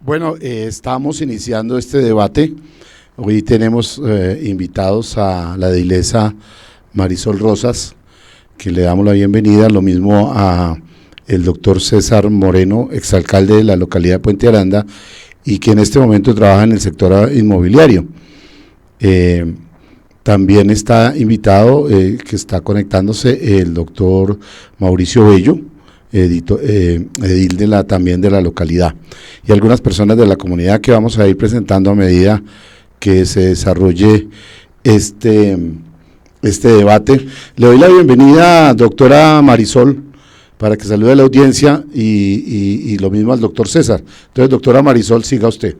Bueno, estamos iniciando este debate. Hoy tenemos invitados a la edilesa Marisol Rosas, que le damos la bienvenida, lo mismo a el doctor César Moreno, exalcalde de la localidad de Puente Aranda, y que en este momento trabaja en el sector inmobiliario. También está invitado, que está conectándose, el doctor Mauricio Bello, edil también de la localidad, y algunas personas de la comunidad que vamos a ir presentando a medida que se desarrolle este debate. Le doy la bienvenida, doctora Marisol, para que salude a la audiencia, y lo mismo al doctor César. Entonces, doctora Marisol, siga usted.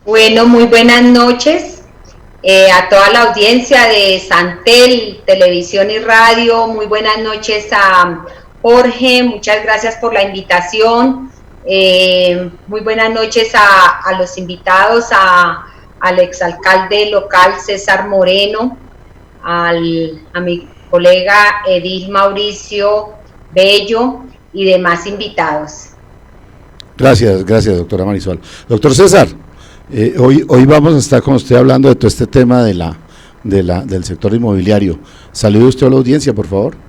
Bueno, muy buenas noches a toda la audiencia de Santel, Televisión y Radio. Muy buenas noches a Jorge, muchas gracias por la invitación. Muy buenas noches a los invitados, al exalcalde local César Moreno, a mi colega edil Mauricio Bello y demás invitados. Gracias, doctora Marisol. Doctor César, hoy vamos a estar con usted hablando de todo este tema del sector inmobiliario. Salude usted a la audiencia, por favor.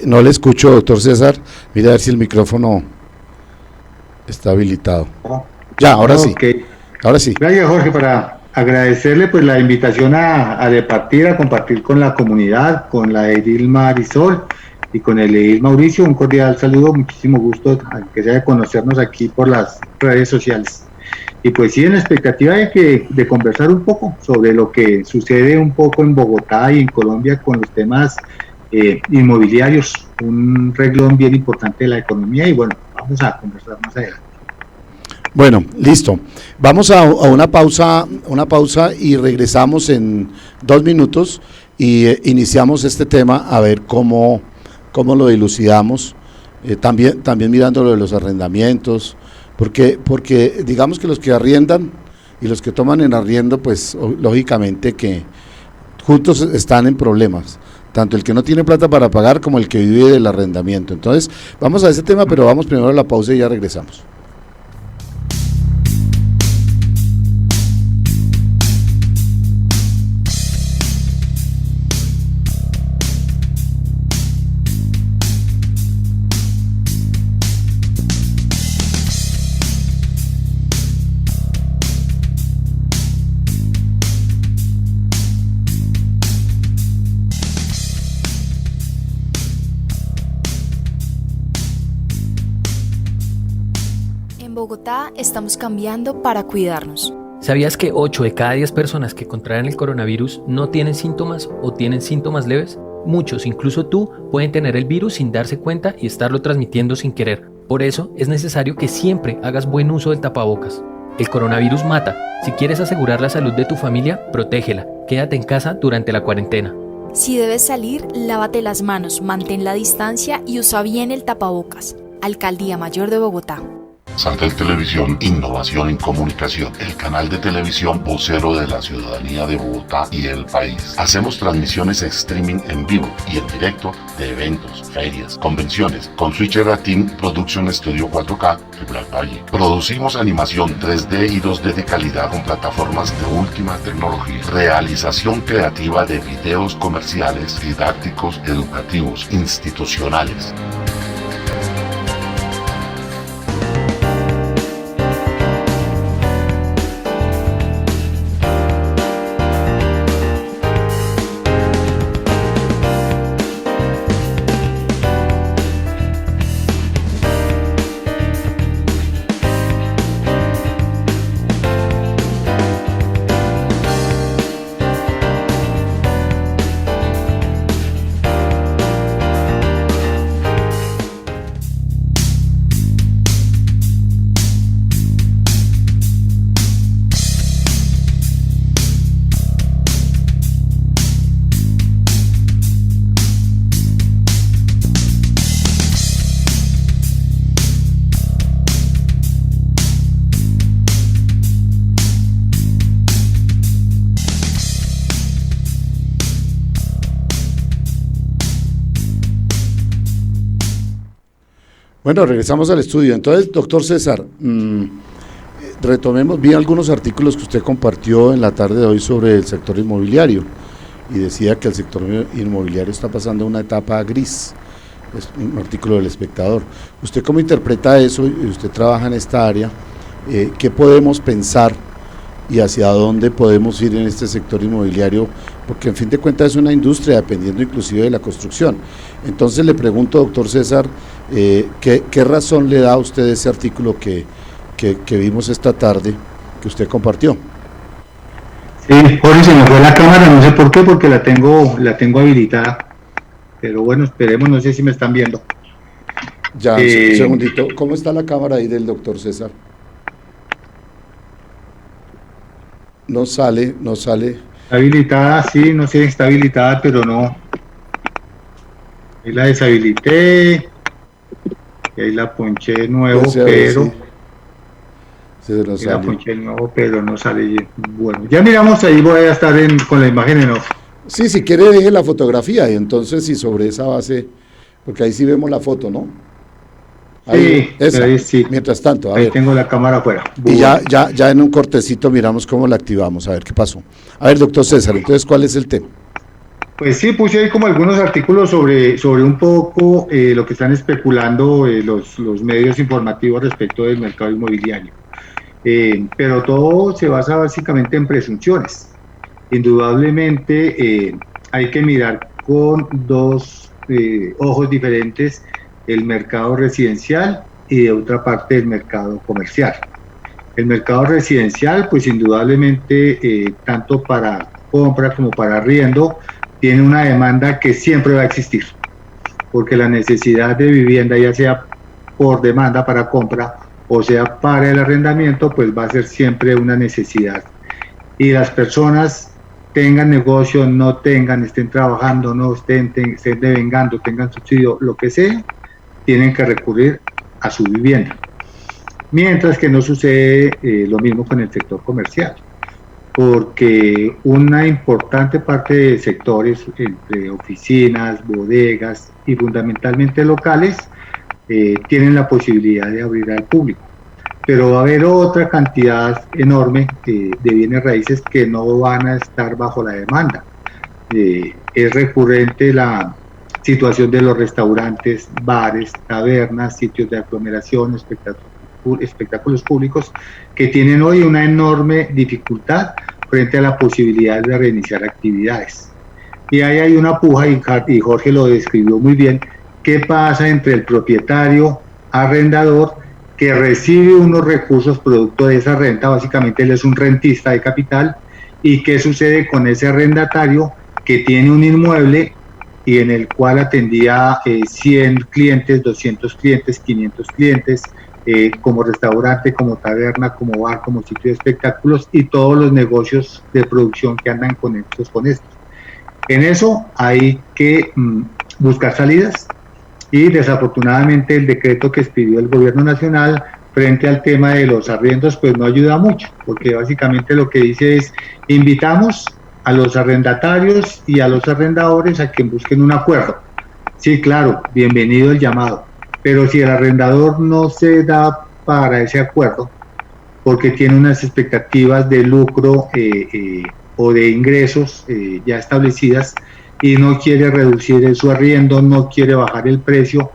No le escucho, doctor César. Mira a ver si el micrófono está habilitado. Ya, ahora sí. Ahora sí. Gracias, Jorge, para agradecerle pues la invitación a departir, a compartir con la comunidad, con la edil Marisol y con el edil Mauricio. Un cordial saludo, muchísimo gusto que sea de conocernos aquí por las redes sociales. Y pues sí, en la expectativa de conversar un poco sobre lo que sucede un poco en Bogotá y en Colombia con los temas inmobiliarios, un renglón bien importante de la economía, y bueno, vamos a conversar más adelante. Bueno, listo. Vamos a una pausa y regresamos en 2 minutos y iniciamos este tema a ver cómo lo dilucidamos, también mirando lo de los arrendamientos, porque digamos que los que arriendan y los que toman en arriendo, pues lógicamente que juntos están en problemas, tanto el que no tiene plata para pagar como el que vive del arrendamiento. Entonces, vamos a ese tema, pero vamos primero a la pausa y ya regresamos. En Bogotá estamos cambiando para cuidarnos. ¿Sabías que 8 de cada 10 personas que contraen el coronavirus no tienen síntomas o tienen síntomas leves? Muchos, incluso tú, pueden tener el virus sin darse cuenta y estarlo transmitiendo sin querer. Por eso es necesario que siempre hagas buen uso del tapabocas. El coronavirus mata. Si quieres asegurar la salud de tu familia, protégela. Quédate en casa durante la cuarentena. Si debes salir, lávate las manos, mantén la distancia y usa bien el tapabocas. Alcaldía Mayor de Bogotá. Santel Televisión, innovación en comunicación, el canal de televisión vocero de la ciudadanía de Bogotá y el país. Hacemos transmisiones streaming en vivo y en directo de eventos, ferias, convenciones, con Switcher Team Production Studio 4K, Quebrar Valle. Producimos animación 3D y 2D de calidad con plataformas de última tecnología. Realización creativa de videos comerciales, didácticos, educativos, institucionales. Bueno, regresamos al estudio. Entonces, doctor César, retomemos, vi algunos artículos que usted compartió en la tarde de hoy sobre el sector inmobiliario y decía que el sector inmobiliario está pasando una etapa gris. Es un artículo del Espectador. ¿Usted cómo interpreta eso? Usted trabaja en esta área. ¿Qué podemos pensar y hacia dónde podemos ir en este sector inmobiliario? Porque en fin de cuentas es una industria dependiendo inclusive de la construcción. Entonces le pregunto, doctor César, ¿qué razón le da a usted ese artículo que vimos esta tarde que usted compartió? Sí, Jorge, se me fue la cámara, no sé por qué, porque la tengo habilitada. Pero bueno, esperemos, no sé si me están viendo. Ya, un segundito. ¿Cómo está la cámara ahí del doctor César? No sale. Está habilitada, sí, no sé, está habilitada, pero no. Ahí la deshabilité. Y ahí la ponché de nuevo, pero... Sí. La ponché de nuevo, pero no sale. Bueno, ya miramos, ahí voy a estar con la imagen en off. Sí, si quiere deje la fotografía y entonces si sobre esa base, porque ahí sí vemos la foto, ¿no? Ahí, sí, esa, ahí sí. Mientras tanto, ahí tengo la cámara afuera. Y ya en un cortecito miramos cómo la activamos, a ver qué pasó. A ver, doctor César, entonces, ¿cuál es el tema? Pues sí, puse ahí como algunos artículos sobre un poco lo que están especulando los medios informativos respecto del mercado inmobiliario. Pero todo se basa básicamente en presunciones. Indudablemente hay que mirar con dos ojos diferentes el mercado residencial y de otra parte el mercado comercial. El mercado residencial, pues indudablemente, tanto para compra como para arriendo, tiene una demanda que siempre va a existir, porque la necesidad de vivienda, ya sea por demanda para compra o sea para el arrendamiento, pues va a ser siempre una necesidad. Y las personas tengan negocio, no tengan, estén trabajando, no estén devengando, tengan subsidio, lo que sea, tienen que recurrir a su vivienda. Mientras que no sucede lo mismo con el sector comercial, porque una importante parte de sectores, entre oficinas, bodegas y fundamentalmente locales, tienen la posibilidad de abrir al público. Pero va a haber otra cantidad enorme de bienes raíces que no van a estar bajo la demanda. Es recurrente la situación de los restaurantes, bares, tabernas, sitios de aglomeración, espectáculos públicos, que tienen hoy una enorme dificultad frente a la posibilidad de reiniciar actividades. Y ahí hay una puja, y Jorge lo describió muy bien, qué pasa entre el propietario, arrendador, que recibe unos recursos producto de esa renta, básicamente él es un rentista de capital, y qué sucede con ese arrendatario que tiene un inmueble y en el cual atendía 100 clientes, 200 clientes, 500 clientes, como restaurante, como taberna, como bar, como sitio de espectáculos y todos los negocios de producción que andan conectados con esto. En eso hay que buscar salidas. Y desafortunadamente el decreto que expidió el gobierno nacional frente al tema de los arriendos pues no ayuda mucho, porque básicamente lo que dice es invitamos a los arrendatarios y a los arrendadores a que busquen un acuerdo. Sí, claro, bienvenido el llamado, pero si el arrendador no se da para ese acuerdo porque tiene unas expectativas de lucro o de ingresos ya establecidas, y no quiere reducir su arriendo, no quiere bajar el precio,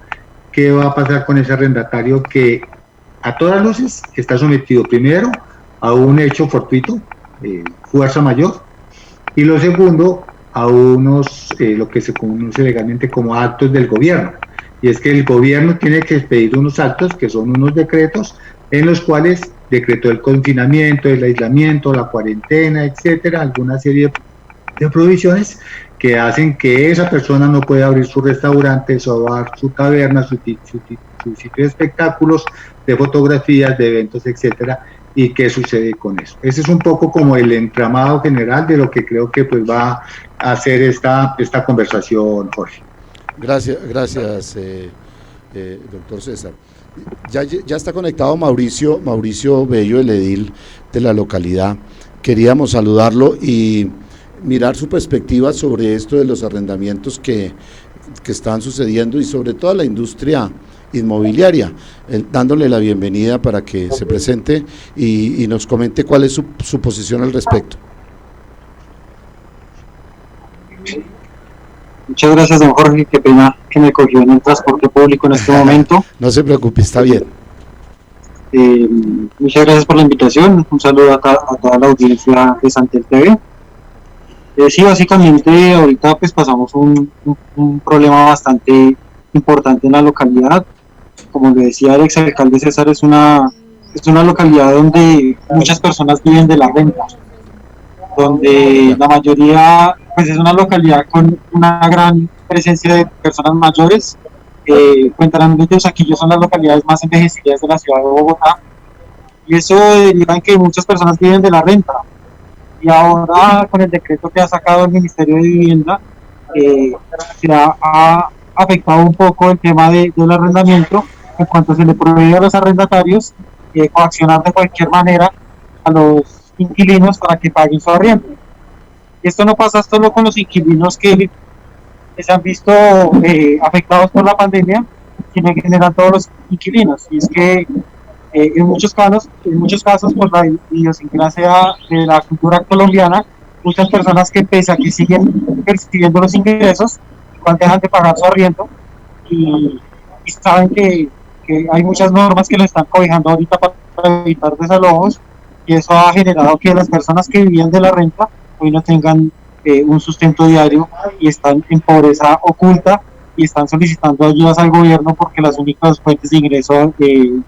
¿qué va a pasar con ese arrendatario que a todas luces está sometido primero a un hecho fortuito, fuerza mayor, y lo segundo a unos, lo que se conoce legalmente como actos del gobierno? Y es que el gobierno tiene que expedir unos actos que son unos decretos en los cuales decretó el confinamiento, el aislamiento, la cuarentena, etcétera, alguna serie de provisiones que hacen que esa persona no pueda abrir su restaurante, su bar, su taberna, su sitio de espectáculos, de fotografías, de eventos, etcétera. ¿Y qué sucede con eso? Ese es un poco como el entramado general de lo que creo que pues va a hacer esta conversación, Jorge. Gracias, doctor César. Ya está conectado Mauricio Bello, el edil de la localidad. Queríamos saludarlo y mirar su perspectiva sobre esto de los arrendamientos que están sucediendo y sobre todo la industria inmobiliaria, dándole la bienvenida para que se presente y nos comente cuál es su posición al respecto. Muchas gracias, don Jorge, qué pena que me cogió en el transporte público en este momento. No se preocupe, está bien. Muchas gracias por la invitación, un saludo a toda la audiencia de Santel TV. Sí, básicamente ahorita pues pasamos un problema bastante importante en la localidad. Como le decía el exalcalde César, es una localidad donde muchas personas viven de la renta, donde la mayoría, pues es una localidad con una gran presencia de personas mayores. Cuentarán de Usaquillo son las localidades más envejecidas de la ciudad de Bogotá, y eso deriva en que muchas personas viven de la renta. Y ahora con el decreto que ha sacado el Ministerio de Vivienda, se ha afectado un poco el tema del arrendamiento, en cuanto se le prohíbe a los arrendatarios coaccionar de cualquier manera a los inquilinos para que paguen su arriendo. Y esto no pasa solo con los inquilinos que se han visto afectados por la pandemia, sino en general todos los inquilinos. Y es que en muchos casos, por la idiosincrasia de la cultura colombiana, muchas personas que pese a que siguen percibiendo los ingresos, igual dejan de pagar su arriendo y saben que hay muchas normas que lo están cobijando ahorita para evitar desalojos, y eso ha generado que las personas que vivían de la renta hoy no tengan un sustento diario y están en pobreza oculta y están solicitando ayudas al gobierno porque las únicas fuentes de ingreso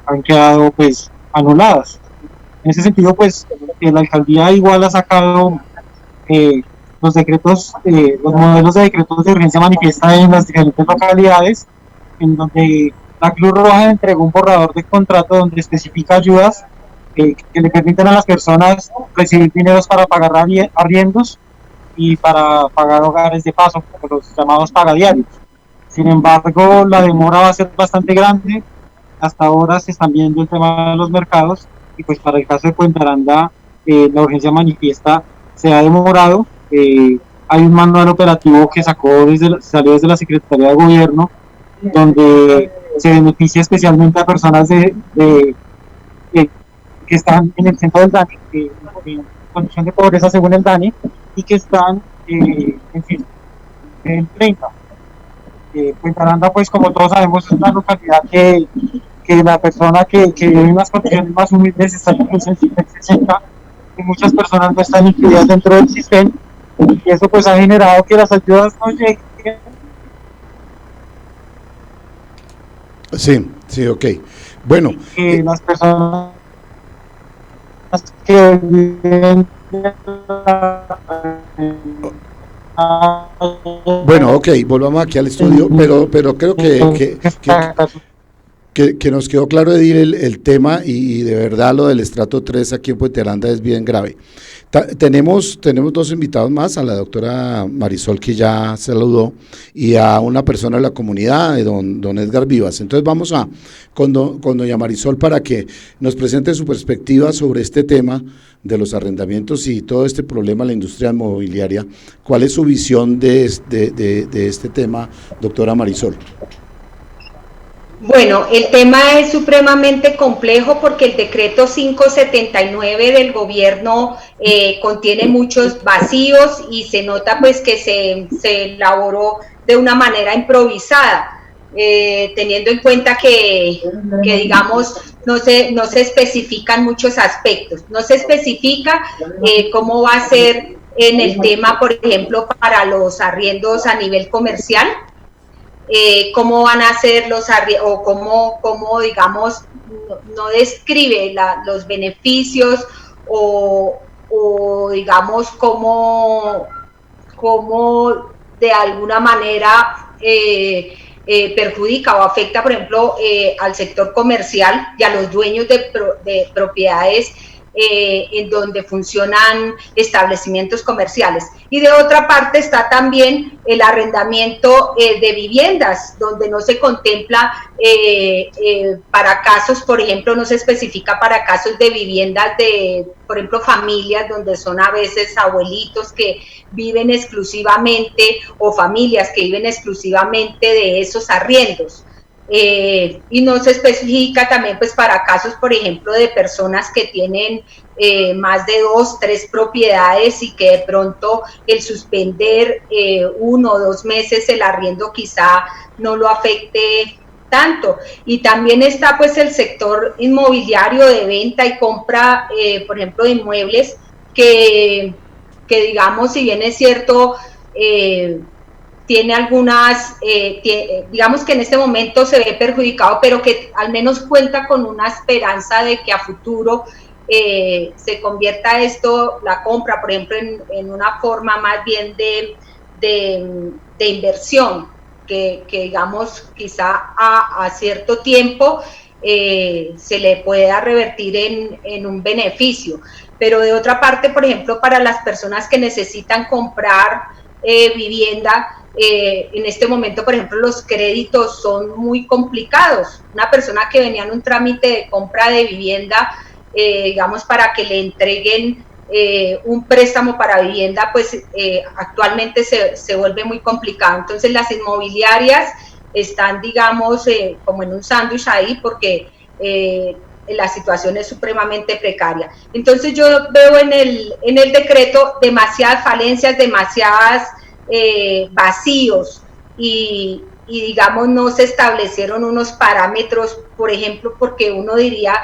han quedado pues anuladas. En ese sentido, pues la alcaldía igual ha sacado los decretos, los modelos de decretos de urgencia manifiesta en las diferentes localidades, en donde la Cruz Roja entregó un borrador de contrato donde especifica ayudas que le permiten a las personas recibir dineros para pagar arriendos y para pagar hogares de paso, como los llamados pagadiarios. Sin embargo, la demora va a ser bastante grande. Hasta ahora se están viendo el tema de los mercados, y pues para el caso de Puente Aranda, la urgencia manifiesta se ha demorado. Hay un manual operativo que salió desde la Secretaría de Gobierno, donde se beneficia especialmente a personas que están en el centro del DANI, en condición de pobreza según el DANI, y que están en 30. Puente Aranda, pues como todos sabemos, es una localidad que la persona que vive en las condiciones más humildes está incluso en 60, y muchas personas no están incluidas dentro del sistema, y eso pues ha generado que las ayudas no lleguen. Sí, ok. Bueno. Las personas que viven... Bueno, ok, volvamos aquí al estudio, pero creo que nos quedó claro, Edil, el tema, y de verdad lo del estrato 3 aquí en Puente Aranda es bien grave. Tenemos dos invitados más, a la doctora Marisol, que ya saludó, y a una persona de la comunidad, don Edgar Vivas. Entonces vamos con doña Marisol para que nos presente su perspectiva sobre este tema de los arrendamientos y todo este problema de la industria inmobiliaria. ¿Cuál es su visión de este tema, doctora Marisol? Bueno, el tema es supremamente complejo porque el decreto 579 del gobierno contiene muchos vacíos y se nota pues que se elaboró de una manera improvisada, teniendo en cuenta que digamos no se especifican muchos aspectos, no se especifica cómo va a ser en el tema, por ejemplo, para los arriendos a nivel comercial. Cómo van a ser los o cómo digamos no describe los beneficios o digamos cómo de alguna manera perjudica o afecta, por ejemplo, al sector comercial y a los dueños de propiedades en donde funcionan establecimientos comerciales. Y de otra parte está también el arrendamiento de viviendas, donde no se contempla para casos, por ejemplo, no se especifica para casos de viviendas de, por ejemplo, familias donde son a veces abuelitos que viven exclusivamente o familias que viven exclusivamente de esos arriendos. y no se especifica también pues para casos, por ejemplo, de personas que tienen más de 2, 3 propiedades y que de pronto el suspender 1 o 2 meses el arriendo quizá no lo afecte tanto. Y también está pues el sector inmobiliario de venta y compra, por ejemplo, de inmuebles que digamos, si bien es cierto, tiene algunas, digamos que en este momento se ve perjudicado, pero que al menos cuenta con una esperanza de que a futuro se convierta esto, la compra, por ejemplo, en una forma más bien de inversión, que digamos quizá a cierto tiempo se le pueda revertir en un beneficio. Pero de otra parte, por ejemplo, para las personas que necesitan comprar vivienda, en este momento, por ejemplo, los créditos son muy complicados. Una persona que venía en un trámite de compra de vivienda, digamos, para que le entreguen un préstamo para vivienda, pues actualmente se vuelve muy complicado. Entonces las inmobiliarias están, digamos, como en un sándwich ahí, porque la situación es supremamente precaria. Entonces yo veo en el decreto demasiadas falencias, demasiadas vacíos y digamos no se establecieron unos parámetros, por ejemplo, porque uno diría,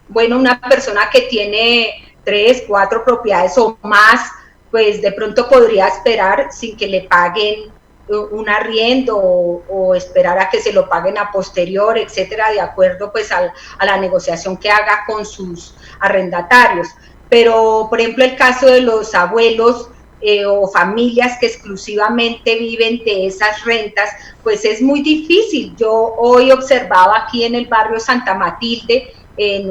bueno, una persona que tiene 3, 4 propiedades o más, pues de pronto podría esperar sin que le paguen un arriendo o esperar a que se lo paguen a posterior, etcétera, de acuerdo pues a la negociación que haga con sus arrendatarios. Pero, por ejemplo, el caso de los abuelos o familias que exclusivamente viven de esas rentas, pues es muy difícil. Yo hoy observaba aquí en el barrio Santa Matilde, en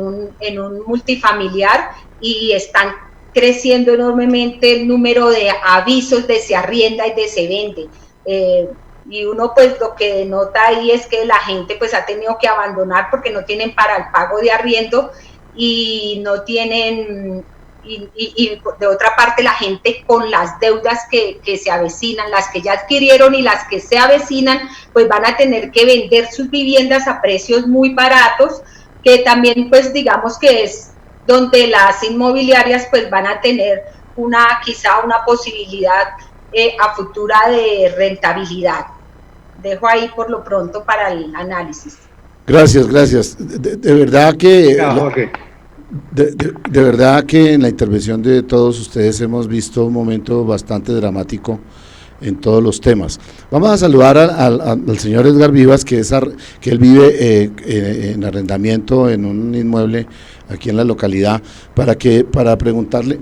un multifamiliar, y están creciendo enormemente el número de avisos de se arrienda y de se vende. Y uno pues lo que denota ahí es que la gente pues ha tenido que abandonar porque no tienen para el pago de arriendo y no tienen, y de otra parte la gente con las deudas que se avecinan, las que ya adquirieron y las que se avecinan, pues van a tener que vender sus viviendas a precios muy baratos, que también pues digamos que es donde las inmobiliarias pues van a tener quizá una posibilidad a futura de rentabilidad. Dejo ahí por lo pronto para el análisis. Gracias. De verdad que... De verdad que en la intervención de todos ustedes hemos visto un momento bastante dramático en todos los temas. Vamos a saludar al señor Edgar Vivas, que él vive en arrendamiento en un inmueble aquí en la localidad, para preguntarle...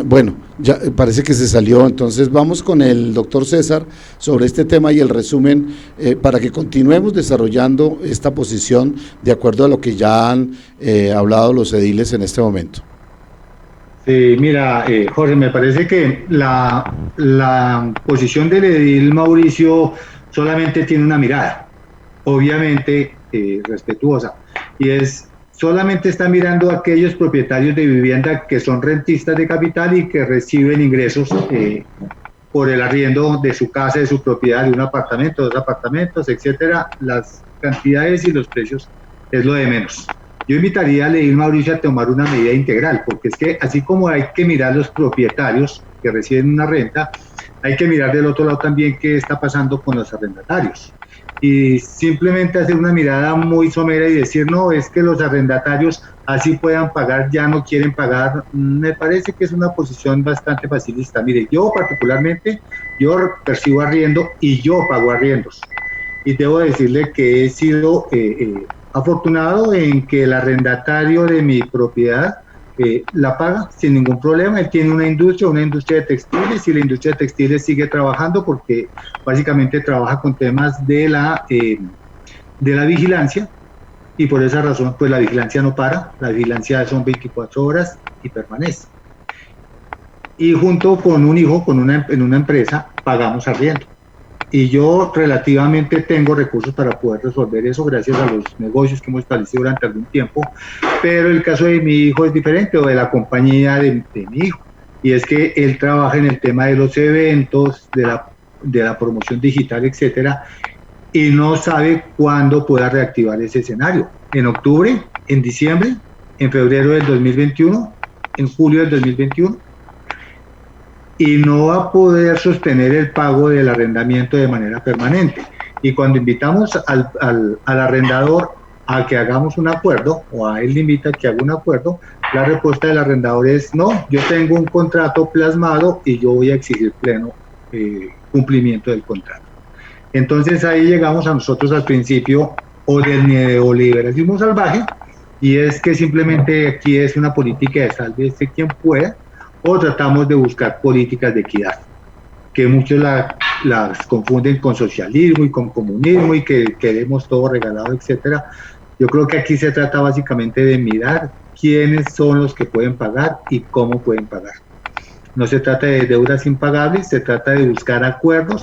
Bueno, ya parece que se salió, entonces vamos con el doctor César sobre este tema y el resumen para que continuemos desarrollando esta posición de acuerdo a lo que ya han hablado los ediles en este momento. Sí, mira, Jorge, me parece que la posición del edil Mauricio solamente tiene una mirada, obviamente respetuosa, y es... solamente está mirando a aquellos propietarios de vivienda que son rentistas de capital y que reciben ingresos por el arriendo de su casa, de su propiedad, de un apartamento, 2 apartamentos, etcétera. Las cantidades y los precios es lo de menos. Yo invitaría al edil Mauricio a tomar una medida integral, porque es que así como hay que mirar los propietarios que reciben una renta, hay que mirar del otro lado también qué está pasando con los arrendatarios. Y simplemente hacer una mirada muy somera y decir, no, es que los arrendatarios así puedan pagar, ya no quieren pagar, me parece que es una posición bastante facilista. Mire, yo particularmente, yo percibo arriendo y yo pago arriendos. Y debo decirle que he sido afortunado en que el arrendatario de mi propiedad la paga sin ningún problema. Él tiene una industria de textiles, y la industria de textiles sigue trabajando porque básicamente trabaja con temas de la vigilancia, y por esa razón pues la vigilancia no para, la vigilancia son 24 horas y permanece. Y junto con un hijo, en una empresa, pagamos arriendo. Y yo relativamente tengo recursos para poder resolver eso gracias a los negocios que hemos establecido durante algún tiempo, pero el caso de mi hijo es diferente, o de la compañía de mi hijo, y es que él trabaja en el tema de los eventos, de la de la promoción digital, etcétera, y no sabe cuándo pueda reactivar ese escenario. En octubre, en diciembre, en febrero del 2021, en julio del 2021, y no va a poder sostener el pago del arrendamiento de manera permanente. Y cuando invitamos al arrendador a que hagamos un acuerdo, o a él le invita a que haga un acuerdo, la respuesta del arrendador es: no, yo tengo un contrato plasmado y yo voy a exigir pleno cumplimiento del contrato. Entonces ahí llegamos a nosotros al principio o del neoliberalismo salvaje, y es que simplemente aquí es una política de sálvese quien pueda, o tratamos de buscar políticas de equidad, que muchos las confunden con socialismo y con comunismo y que queremos todo regalado, etcétera. Yo creo que aquí se trata básicamente de mirar quiénes son los que pueden pagar y cómo pueden pagar. No se trata de deudas impagables, se trata de buscar acuerdos.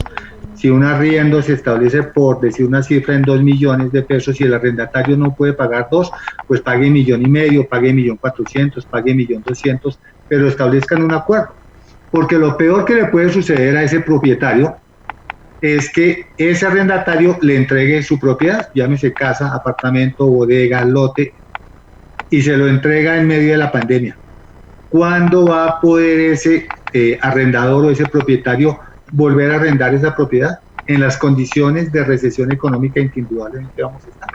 Si un arriendo se establece, por decir una cifra, en 2 millones de pesos y el arrendatario no puede pagar 2, pues pague 1,5 millones, pague 1.400.000, pague 1.200.000, pero establezcan un acuerdo. Porque lo peor que le puede suceder a ese propietario es que ese arrendatario le entregue su propiedad, llámese casa, apartamento, bodega, lote, y se lo entrega en medio de la pandemia. ¿Cuándo va a poder ese arrendador o ese propietario volver a arrendar esa propiedad en las condiciones de recesión económica en que indudablemente vamos a estar?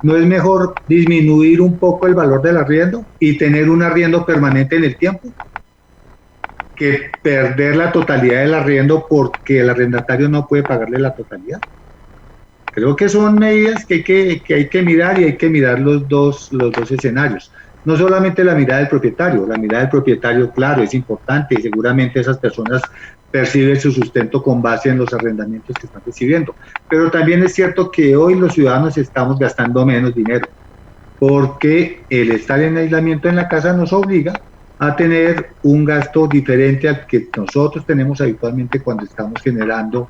¿No es mejor disminuir un poco el valor del arriendo y tener un arriendo permanente en el tiempo que perder la totalidad del arriendo porque el arrendatario no puede pagarle la totalidad? Creo que son medidas que hay que mirar, y hay que mirar los dos escenarios. No solamente la mirada del propietario, claro, es importante, y seguramente esas personas perciben su sustento con base en los arrendamientos que están recibiendo. Pero también es cierto que hoy los ciudadanos estamos gastando menos dinero, porque el estar en aislamiento en la casa nos obliga a tener un gasto diferente al que nosotros tenemos habitualmente cuando estamos generando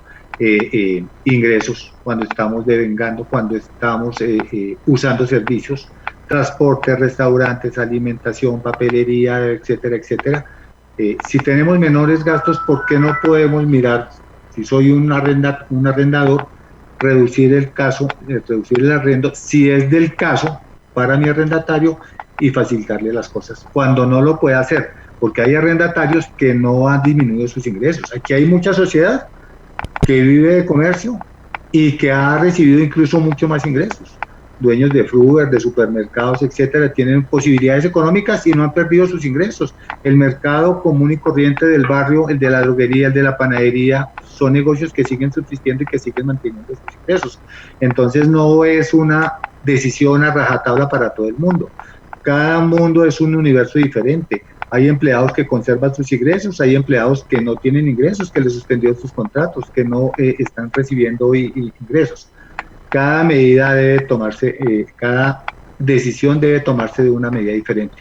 ingresos, cuando estamos devengando, cuando estamos usando servicios, transporte, restaurantes, alimentación, papelería, etcétera, etcétera. Si tenemos menores gastos, ¿por qué no podemos mirar, si soy un arrendador, reducir el arriendo, si es del caso, para mi arrendatario, y facilitarle las cosas cuando no lo puede hacer? Porque hay arrendatarios que no han disminuido sus ingresos. Aquí hay mucha sociedad que vive de comercio y que ha recibido incluso mucho más ingresos. Dueños de frutas, de supermercados, etcétera, tienen posibilidades económicas y no han perdido sus ingresos. El mercado común y corriente del barrio, el de la droguería, el de la panadería, son negocios que siguen subsistiendo y que siguen manteniendo sus ingresos. Entonces no es una decisión a rajatabla para todo el mundo. Cada mundo es un universo diferente. Hay empleados que conservan sus ingresos, hay empleados que no tienen ingresos, que les suspendieron sus contratos, que no están recibiendo ingresos. Cada medida debe tomarse, cada decisión debe tomarse de una medida diferente.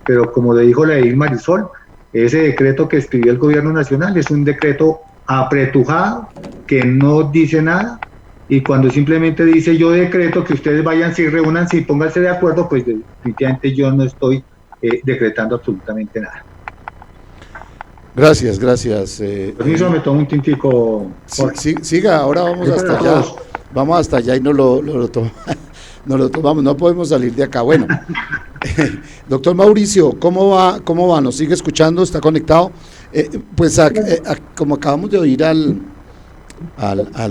Pero como le dijo la edil Marisol, ese decreto que escribió el gobierno nacional es un decreto apretujado, que no dice nada, y cuando simplemente dice yo decreto que ustedes vayan, y reúnanse y pónganse de acuerdo, pues definitivamente yo no estoy decretando absolutamente nada. Gracias. Permiso, me tomo un tintico. Siga, ahora vamos hasta allá. Vamos hasta allá y no lo tomamos, no podemos salir de acá. Bueno, doctor Mauricio, ¿cómo va? ¿Nos sigue escuchando? ¿Está conectado? Como acabamos de oír al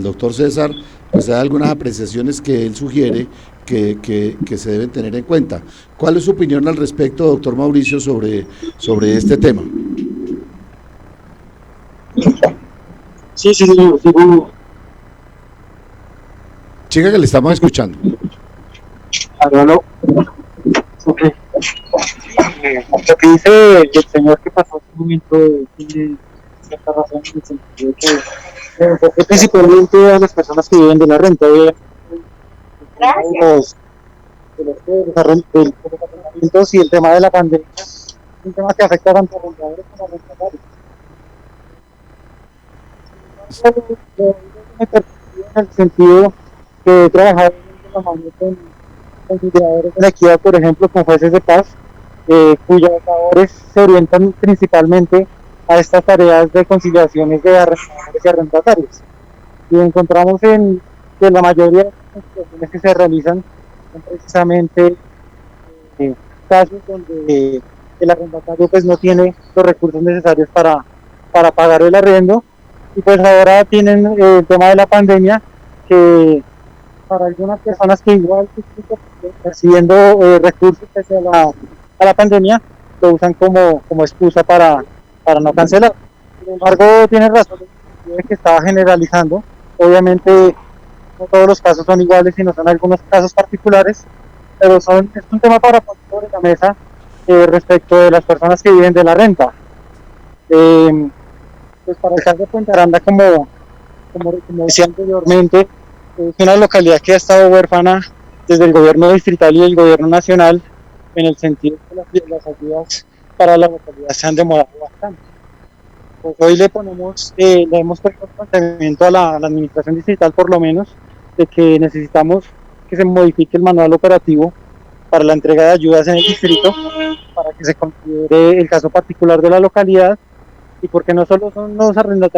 doctor César, pues hay algunas apreciaciones que él sugiere que se deben tener en cuenta. ¿Cuál es su opinión al respecto, doctor Mauricio, sobre este tema? Sí. Chica, que le estamos escuchando. Aló. Okay. Lo que dice el señor que pasó un momento tiene cierta razón, en el sentido que principalmente a las personas que viven de la renta, los arrendamientos, y el tema de la pandemia es un tema que afecta tanto a arrendadores como a arrendatarios. En el sentido que he trabajado de la mano con mediadores de la equidad, por ejemplo, con jueces de paz, cuyas labores se orientan principalmente a estas tareas de conciliaciones de arrendadores y arrendatarios. y encontramos que la mayoría de las investigaciones que se realizan son precisamente casos donde el arrendatario pues no tiene los recursos necesarios para pagar el arriendo, y pues ahora tienen el tema de la pandemia, que para algunas personas que igual recibiendo recursos pese a la pandemia, lo usan como excusa para no cancelar. Sin embargo, tiene razón que estaba generalizando. Obviamente no todos los casos son iguales, sino son algunos casos particulares, pero es un tema para poner sobre la mesa respecto de las personas que viven de la renta. Pues para el caso de Puente Aranda, como decía anteriormente, es una localidad que ha estado huérfana desde el gobierno distrital y el gobierno nacional, en el sentido que las ayudas para la localidad se han demorado bastante. Pues hoy le hemos puesto el planteamiento a la administración distrital, por lo menos, de que necesitamos que se modifique el manual operativo para la entrega de ayudas en el distrito, para que se considere el caso particular de la localidad, y porque no solo son los arriendos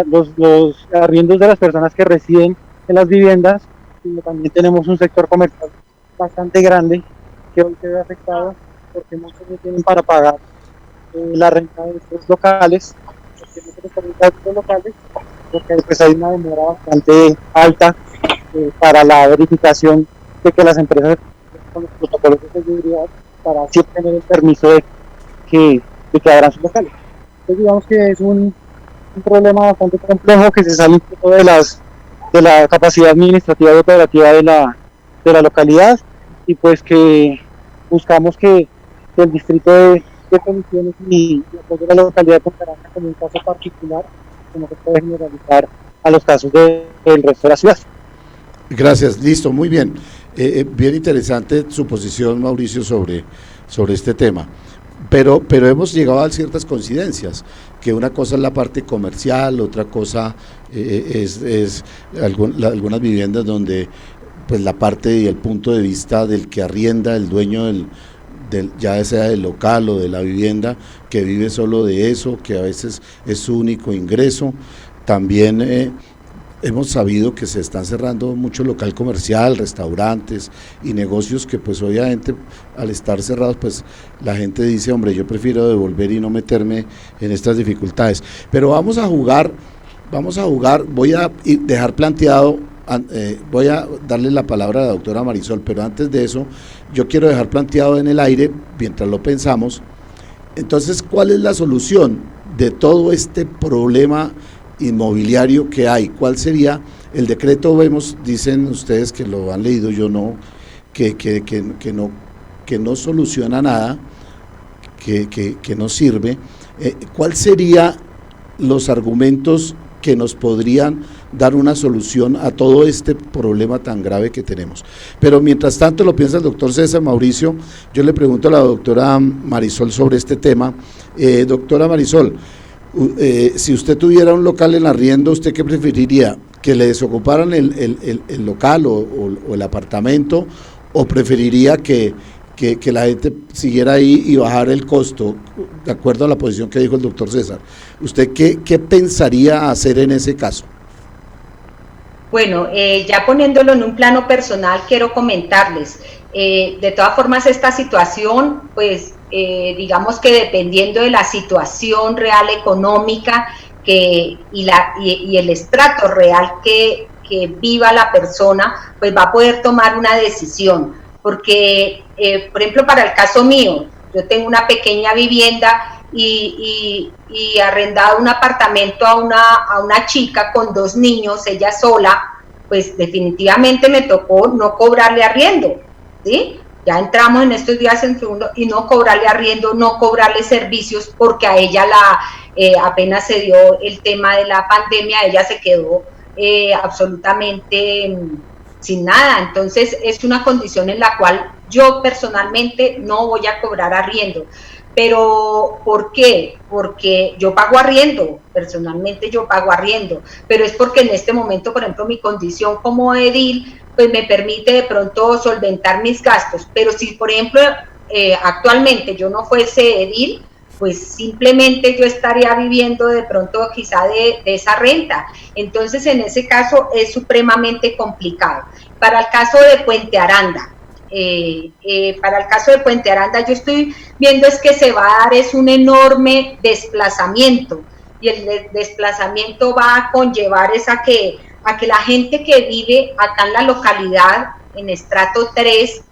de las personas que residen en las viviendas, sino también tenemos un sector comercial bastante grande que hoy se ve afectado porque muchos no tienen para pagar la renta de estos locales, porque pues hay una demora bastante alta para la verificación de que las empresas con los protocolos de seguridad para así obtener el permiso de que abran sus locales. Entonces digamos que es un problema bastante complejo que se sale un poco de la capacidad administrativa y operativa de la localidad, y pues que buscamos que el distrito de soluciones y apoyo a la localidad de Puente Aranda como un caso particular, que no se puede generalizar a los casos del resto de la ciudad. Gracias, listo, muy bien. Bien interesante su posición, Mauricio, sobre este tema. Pero hemos llegado a ciertas coincidencias, que una cosa es la parte comercial, otra cosa es algunas viviendas donde pues la parte y el punto de vista del que arrienda, el dueño ya sea del local o de la vivienda, que vive solo de eso, que a veces es su único ingreso. También hemos sabido que se están cerrando mucho local comercial, restaurantes y negocios que pues obviamente al estar cerrados pues la gente dice, hombre, yo prefiero devolver y no meterme en estas dificultades. Pero vamos a jugar, voy a dejar planteado, voy a darle la palabra a la doctora Marisol, pero antes de eso yo quiero dejar planteado en el aire, mientras lo pensamos, entonces, ¿cuál es la solución de todo este problema inmobiliario que hay? ¿Cuál sería el decreto? Dicen ustedes que lo han leído, yo no, que no soluciona nada, que no sirve. ¿Cuál sería los argumentos que nos podrían dar una solución a todo este problema tan grave que tenemos? Pero mientras tanto lo piensa el doctor César. Mauricio, yo le pregunto a la doctora Marisol sobre este tema. Doctora Marisol, si usted tuviera un local en arriendo, ¿usted qué preferiría? ¿Que le desocuparan el local o el apartamento, o preferiría que la gente siguiera ahí y bajara el costo, de acuerdo a la posición que dijo el doctor César? ¿Usted qué pensaría hacer en ese caso? Bueno, ya poniéndolo en un plano personal, quiero comentarles, de todas formas esta situación, pues digamos que dependiendo de la situación real económica y el estrato real que viva la persona, pues va a poder tomar una decisión, porque por ejemplo para el caso mío, yo tengo una pequeña vivienda y arrendado un apartamento a una chica con 2 niños, ella sola, pues definitivamente me tocó no cobrarle arriendo, ¿sí? Ya entramos en estos días en segundo y no cobrarle arriendo, no cobrarle servicios, porque a ella apenas se dio el tema de la pandemia, ella se quedó absolutamente sin nada. Entonces es una condición en la cual yo personalmente no voy a cobrar arriendo. Pero ¿por qué? Porque yo pago arriendo, personalmente yo pago arriendo, pero es porque en este momento, por ejemplo, mi condición como edil, pues me permite de pronto solventar mis gastos. Pero si, por ejemplo, actualmente yo no fuese edil, pues simplemente yo estaría viviendo de pronto quizá de esa renta. Entonces en ese caso es supremamente complicado. Para el caso de Puente Aranda, yo estoy viendo es que se va a dar es un enorme desplazamiento, y el desplazamiento va a conllevar es a que la gente que vive acá en la localidad, en estrato 3,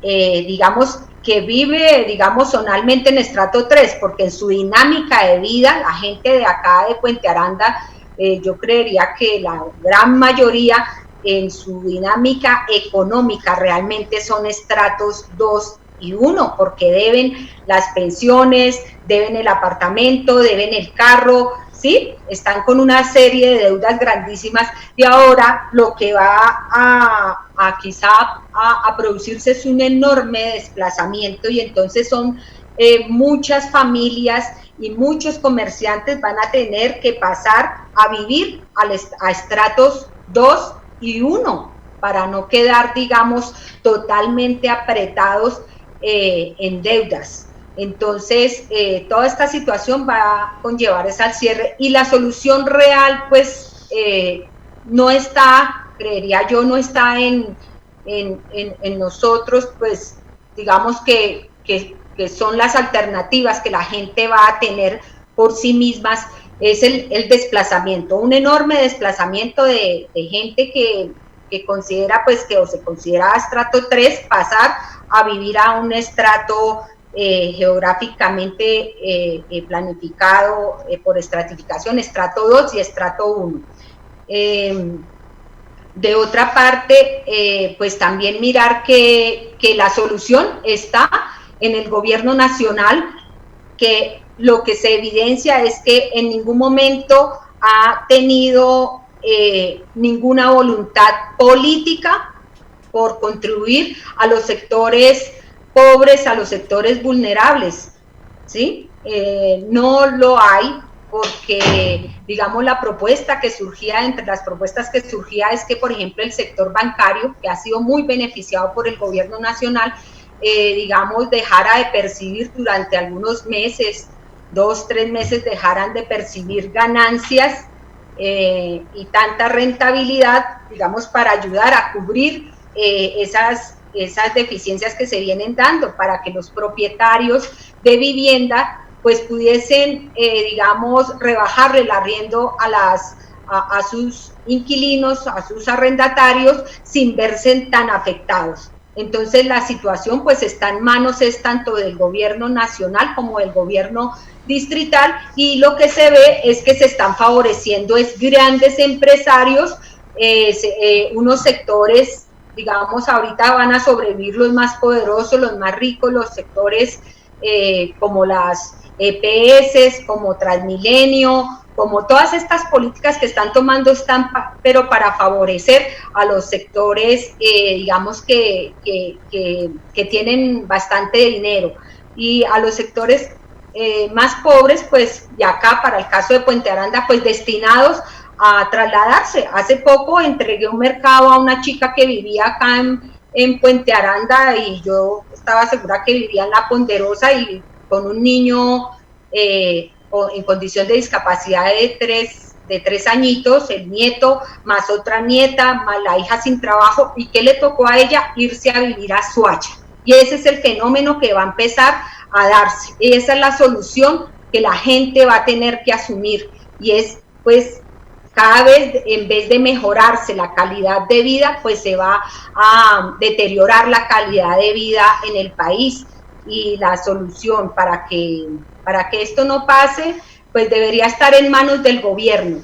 digamos, que vive, digamos, zonalmente en estrato 3, porque en su dinámica de vida, la gente de acá de Puente Aranda, yo creería que la gran mayoría en su dinámica económica realmente son estratos 2 y 1, porque deben las pensiones, deben el apartamento, deben el carro, ¿sí? Están con una serie de deudas grandísimas, y ahora lo que va a quizá a producirse es un enorme desplazamiento, y entonces son muchas familias y muchos comerciantes van a tener que pasar a vivir a estratos 2 y 1 para no quedar, digamos, totalmente apretados en deudas. Entonces, toda esta situación va a conllevar al cierre, y la solución real, pues, no está, creería yo, no está en nosotros, pues, digamos que son las alternativas que la gente va a tener por sí mismas, es el desplazamiento, un enorme desplazamiento de gente que considera, pues, que o se considera estrato 3, pasar a vivir a un estrato geográficamente planificado por estratificación, estrato 2 y estrato 1. De otra parte, pues también mirar que la solución está en el gobierno nacional, que lo que se evidencia es que en ningún momento ha tenido ninguna voluntad política por contribuir a los sectores pobres, a los sectores vulnerables, ¿sí? No lo hay, porque, digamos, la propuesta que surgía, entre las propuestas que surgía es que, por ejemplo, el sector bancario, que ha sido muy beneficiado por el gobierno nacional, digamos, dejara de percibir durante algunos meses, 2, 3 meses, dejaran de percibir ganancias y tanta rentabilidad, digamos, para ayudar a cubrir esas deficiencias que se vienen dando, para que los propietarios de vivienda pues pudiesen, digamos, rebajarle el arriendo a sus inquilinos, a sus arrendatarios, sin verse tan afectados. Entonces la situación pues está en manos es tanto del gobierno nacional como del gobierno distrital, y lo que se ve es que se están favoreciendo es grandes empresarios, unos sectores, digamos, ahorita van a sobrevivir los más poderosos, los más ricos, los sectores como las EPS, como Transmilenio, como todas estas políticas que están tomando, están pero para favorecer a los sectores, digamos, que tienen bastante dinero, y a los sectores más pobres, pues, y acá para el caso de Puente Aranda, pues destinados a trasladarse. Hace poco entregué un mercado a una chica que vivía acá en Puente Aranda, y yo estaba segura que vivía en La Ponderosa, y con un niño en condición de discapacidad de 3 añitos, el nieto, más otra nieta, más la hija sin trabajo, y que le tocó a ella irse a vivir a Soacha. Y ese es el fenómeno que va a empezar a darse. Esa es la solución que la gente va a tener que asumir, y es, pues, cada vez, en vez de mejorarse la calidad de vida, pues se va a deteriorar la calidad de vida en el país. Y la solución para que esto no pase, pues debería estar en manos del gobierno,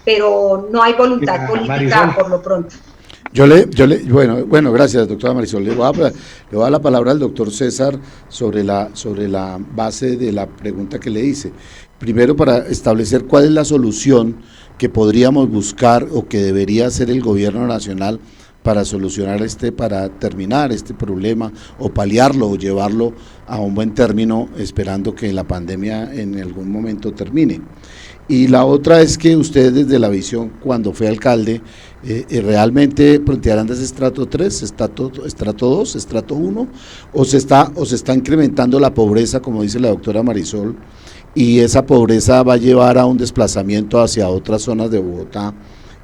pero no hay voluntad política, Marisol, por lo pronto. Bueno, gracias, doctora Marisol. Le voy a dar la palabra al doctor César sobre la base de la pregunta que le hice. Primero, para establecer cuál es la solución que podríamos buscar o que debería hacer el gobierno nacional para solucionar para terminar este problema, o paliarlo, o llevarlo a un buen término, esperando que la pandemia en algún momento termine. Y la otra es que usted desde la visión, cuando fue alcalde, ¿realmente Puente Aranda es estrato 3, estrato 2, estrato 1? ¿O se está incrementando la pobreza, como dice la doctora Marisol, y esa pobreza va a llevar a un desplazamiento hacia otras zonas de Bogotá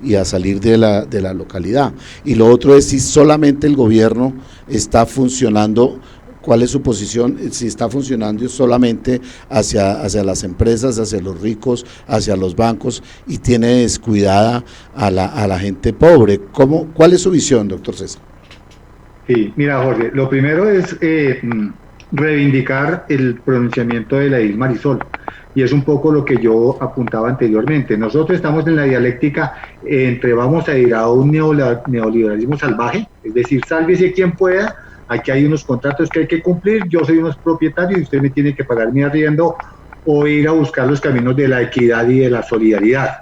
y a salir de la localidad? Y lo otro es si solamente el gobierno está funcionando. ¿Cuál es su posición? Si está funcionando solamente hacia las empresas, hacia los ricos, hacia los bancos, y tiene descuidada a la gente pobre. ¿Cuál es su visión, doctor César? Sí, mira, Jorge, lo primero es reivindicar el pronunciamiento de la edil Marisol, y es un poco lo que yo apuntaba anteriormente. Nosotros estamos en la dialéctica entre vamos a ir a un neoliberalismo salvaje, es decir, sálvese quien pueda. Aquí hay unos contratos que hay que cumplir, yo soy unos propietario y usted me tiene que pagar mi arriendo, o ir a buscar los caminos de la equidad y de la solidaridad.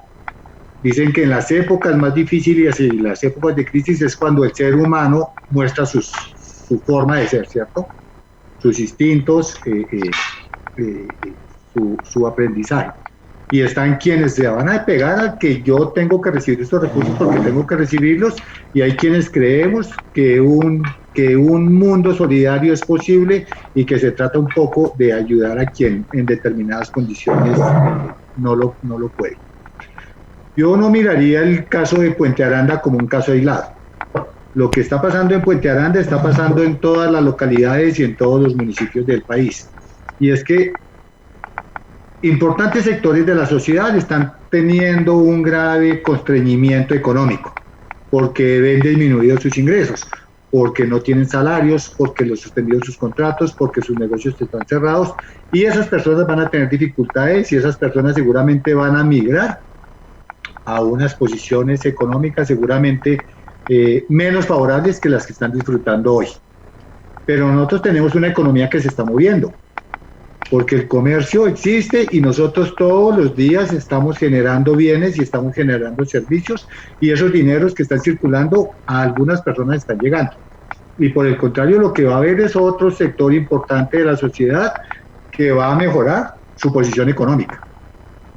Dicen que en las épocas más difíciles y las épocas de crisis es cuando el ser humano muestra su forma de ser, ¿cierto? Sus instintos, su aprendizaje. Y están quienes se van a pegar a que yo tengo que recibir estos recursos porque tengo que recibirlos, y hay quienes creemos que un mundo solidario es posible y que se trata un poco de ayudar a quien en determinadas condiciones no lo puede. Yo no miraría el caso de Puente Aranda como un caso aislado. Lo que está pasando en Puente Aranda está pasando en todas las localidades y en todos los municipios del país. Y es que importantes sectores de la sociedad están teniendo un grave constreñimiento económico porque ven disminuidos sus ingresos, porque no tienen salarios, porque los suspendido sus contratos, porque sus negocios están cerrados, y esas personas van a tener dificultades y esas personas seguramente van a migrar a unas posiciones económicas seguramente menos favorables que las que están disfrutando hoy. Pero nosotros tenemos una economía que se está moviendo, porque el comercio existe y nosotros todos los días estamos generando bienes y estamos generando servicios, y esos dineros que están circulando a algunas personas están llegando. Y por el contrario, lo que va a haber es otro sector importante de la sociedad que va a mejorar su posición económica,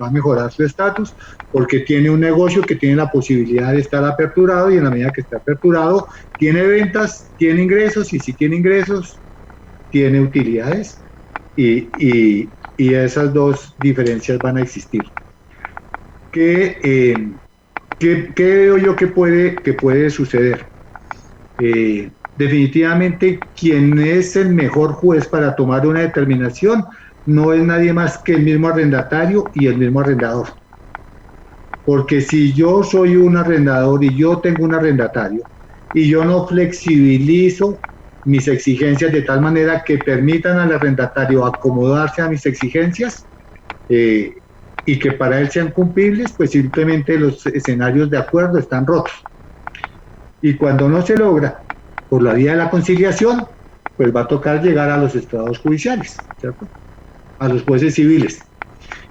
va a mejorar su estatus, porque tiene un negocio que tiene la posibilidad de estar aperturado, y en la medida que está aperturado tiene ventas, tiene ingresos, y si tiene ingresos tiene utilidades, y esas dos diferencias van a existir. ¿Qué veo yo que puede suceder? Definitivamente quien es el mejor juez para tomar una determinación no es nadie más que el mismo arrendatario y el mismo arrendador. Porque si yo soy un arrendador y yo tengo un arrendatario y yo no flexibilizo mis exigencias de tal manera que permitan al arrendatario acomodarse a mis exigencias y que para él sean cumplibles, pues simplemente los escenarios de acuerdo están rotos. Y cuando no se logra por la vía de la conciliación, pues va a tocar llegar a los estrados judiciales, ¿cierto? A los jueces civiles.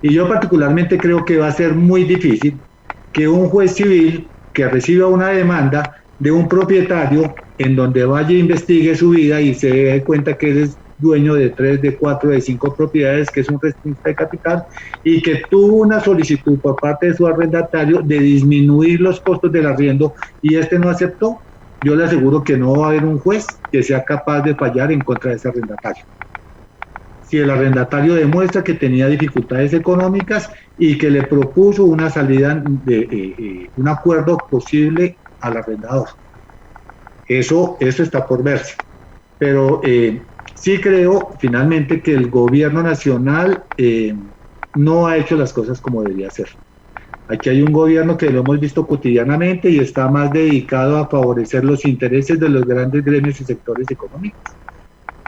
Y yo particularmente creo que va a ser muy difícil que un juez civil que reciba una demanda de un propietario en donde vaya e investigue su vida y se dé cuenta que él es dueño de 3, de 4, de 5 propiedades, que es un restinista de capital, y que tuvo una solicitud por parte de su arrendatario de disminuir los costos del arriendo y este no aceptó, yo le aseguro que no va a haber un juez que sea capaz de fallar en contra de ese arrendatario. Si el arrendatario demuestra que tenía dificultades económicas y que le propuso una salida de un acuerdo posible al arrendador. Eso está por verse. Pero sí creo finalmente que el gobierno nacional no ha hecho las cosas como debería ser. Aquí hay un gobierno que lo hemos visto cotidianamente y está más dedicado a favorecer los intereses de los grandes gremios y sectores económicos.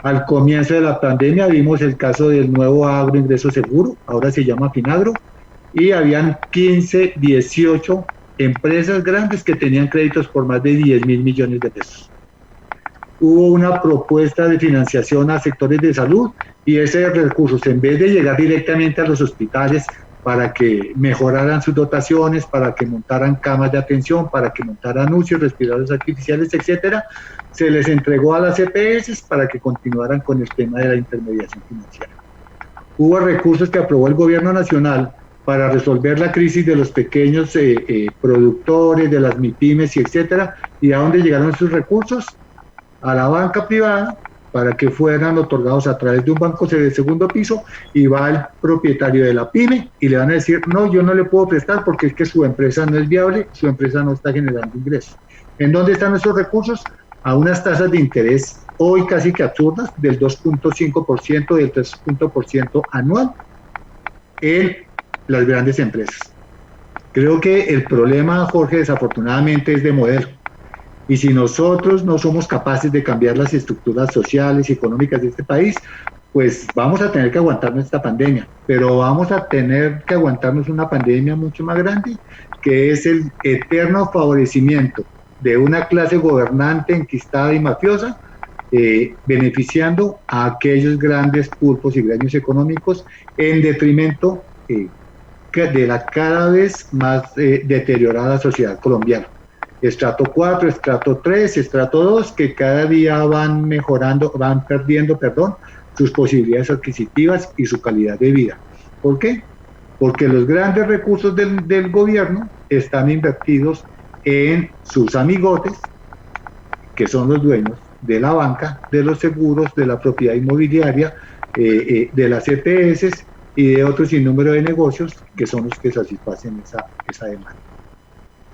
Al comienzo de la pandemia vimos el caso del nuevo agroingreso seguro, ahora se llama Finagro, y habían 15, 18 empresas grandes que tenían créditos por más de 10.000 millones de pesos. Hubo una propuesta de financiación a sectores de salud y esos recursos, en vez de llegar directamente a los hospitales para que mejoraran sus dotaciones, para que montaran camas de atención, para que montaran UCI, respiradores artificiales, etcétera, se les entregó a las EPS para que continuaran con el tema de la intermediación financiera. Hubo recursos que aprobó el gobierno nacional para resolver la crisis de los pequeños productores, de las MIPYMES y etcétera. ¿Y a dónde llegaron esos recursos? A la banca privada, para que fueran otorgados a través de un banco de segundo piso, y va el propietario de la pyme y le van a decir, no, yo no le puedo prestar porque es que su empresa no es viable, su empresa no está generando ingresos. ¿En dónde están esos recursos? A unas tasas de interés hoy casi que absurdas, del 2.5%, del 3% anual en las grandes empresas. Creo que el problema, Jorge, desafortunadamente es de modelo. Y si nosotros no somos capaces de cambiar las estructuras sociales y económicas de este país, pues vamos a tener que aguantarnos esta pandemia, pero vamos a tener que aguantarnos una pandemia mucho más grande, que es el eterno favorecimiento de una clase gobernante enquistada y mafiosa, beneficiando a aquellos grandes pulpos y gremios económicos en detrimento de la cada vez más deteriorada sociedad colombiana. Estrato 4, estrato 3, estrato 2, que cada día van perdiendo sus posibilidades adquisitivas y su calidad de vida. ¿Por qué? Porque los grandes recursos del gobierno están invertidos en sus amigotes, que son los dueños de la banca, de los seguros, de la propiedad inmobiliaria, de las EPS y de otro sinnúmero de negocios que son los que satisfacen esa demanda.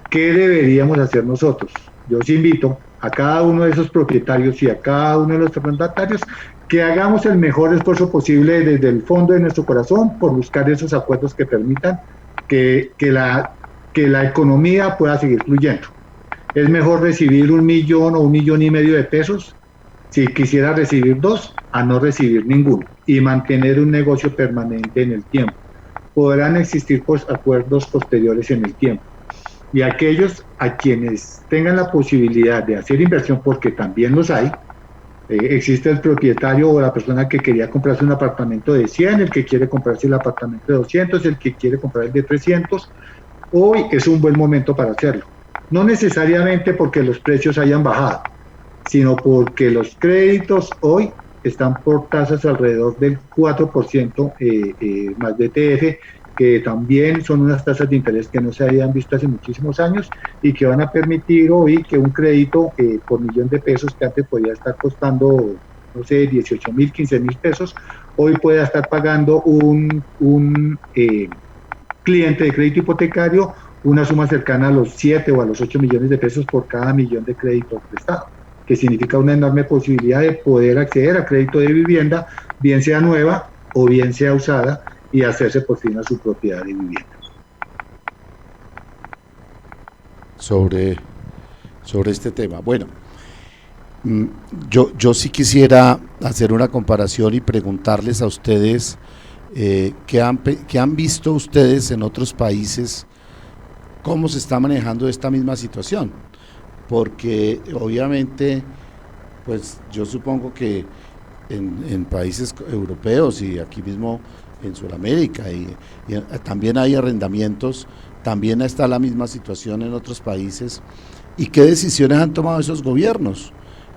¿Qué deberíamos hacer nosotros? Yo os invito a cada uno de esos propietarios y a cada uno de los arrendatarios que hagamos el mejor esfuerzo posible desde el fondo de nuestro corazón por buscar esos acuerdos que permitan que la economía pueda seguir fluyendo. Es mejor recibir 1 millón o 1,5 millones de pesos, si quisiera recibir 2, a no recibir ninguno, y mantener un negocio permanente en el tiempo. Podrán existir acuerdos posteriores en el tiempo. Y aquellos a quienes tengan la posibilidad de hacer inversión, porque también los hay, existe el propietario o la persona que quería comprarse un apartamento de 100, el que quiere comprarse el apartamento de 200, el que quiere comprar el de 300, hoy es un buen momento para hacerlo. No necesariamente porque los precios hayan bajado, sino porque los créditos hoy están por tasas alrededor del 4% más BTF, que también son unas tasas de interés que no se habían visto hace muchísimos años y que van a permitir hoy que un crédito por 1 millón de pesos, que antes podía estar costando, no sé, 18,000, 15,000 pesos, hoy pueda estar pagando un cliente de crédito hipotecario una suma cercana a los 7 o a los 8 millones de pesos por cada 1 millón de crédito prestado, que significa una enorme posibilidad de poder acceder a crédito de vivienda, bien sea nueva o bien sea usada, y hacerse por fin a su propiedad de vivienda. Sobre este tema. Bueno, yo sí quisiera hacer una comparación y preguntarles a ustedes ¿qué han visto ustedes en otros países, cómo se está manejando esta misma situación, porque obviamente pues yo supongo que en países europeos y aquí mismo en Sudamérica y también hay arrendamientos, también está la misma situación en otros países. ¿Y qué decisiones han tomado esos gobiernos?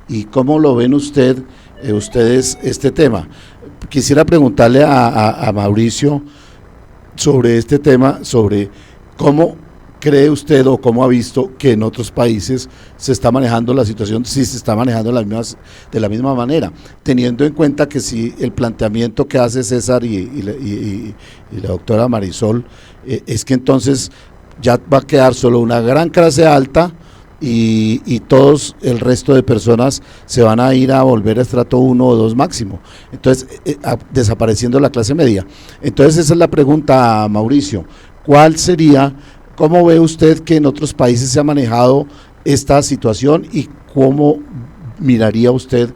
¿Y cómo lo ven ustedes este tema? Quisiera preguntarle a Mauricio sobre este tema, sobre cómo cree usted o cómo ha visto que en otros países se está manejando la situación, si se está manejando de la misma manera, teniendo en cuenta que si el planteamiento que hace César y la doctora Marisol es que entonces ya va a quedar solo una gran clase alta y todos el resto de personas se van a ir a volver a estrato 1 o 2 máximo, entonces desapareciendo la clase media. Entonces esa es la pregunta, Mauricio, ¿cuál sería? ¿Cómo ve usted que en otros países se ha manejado esta situación y cómo miraría usted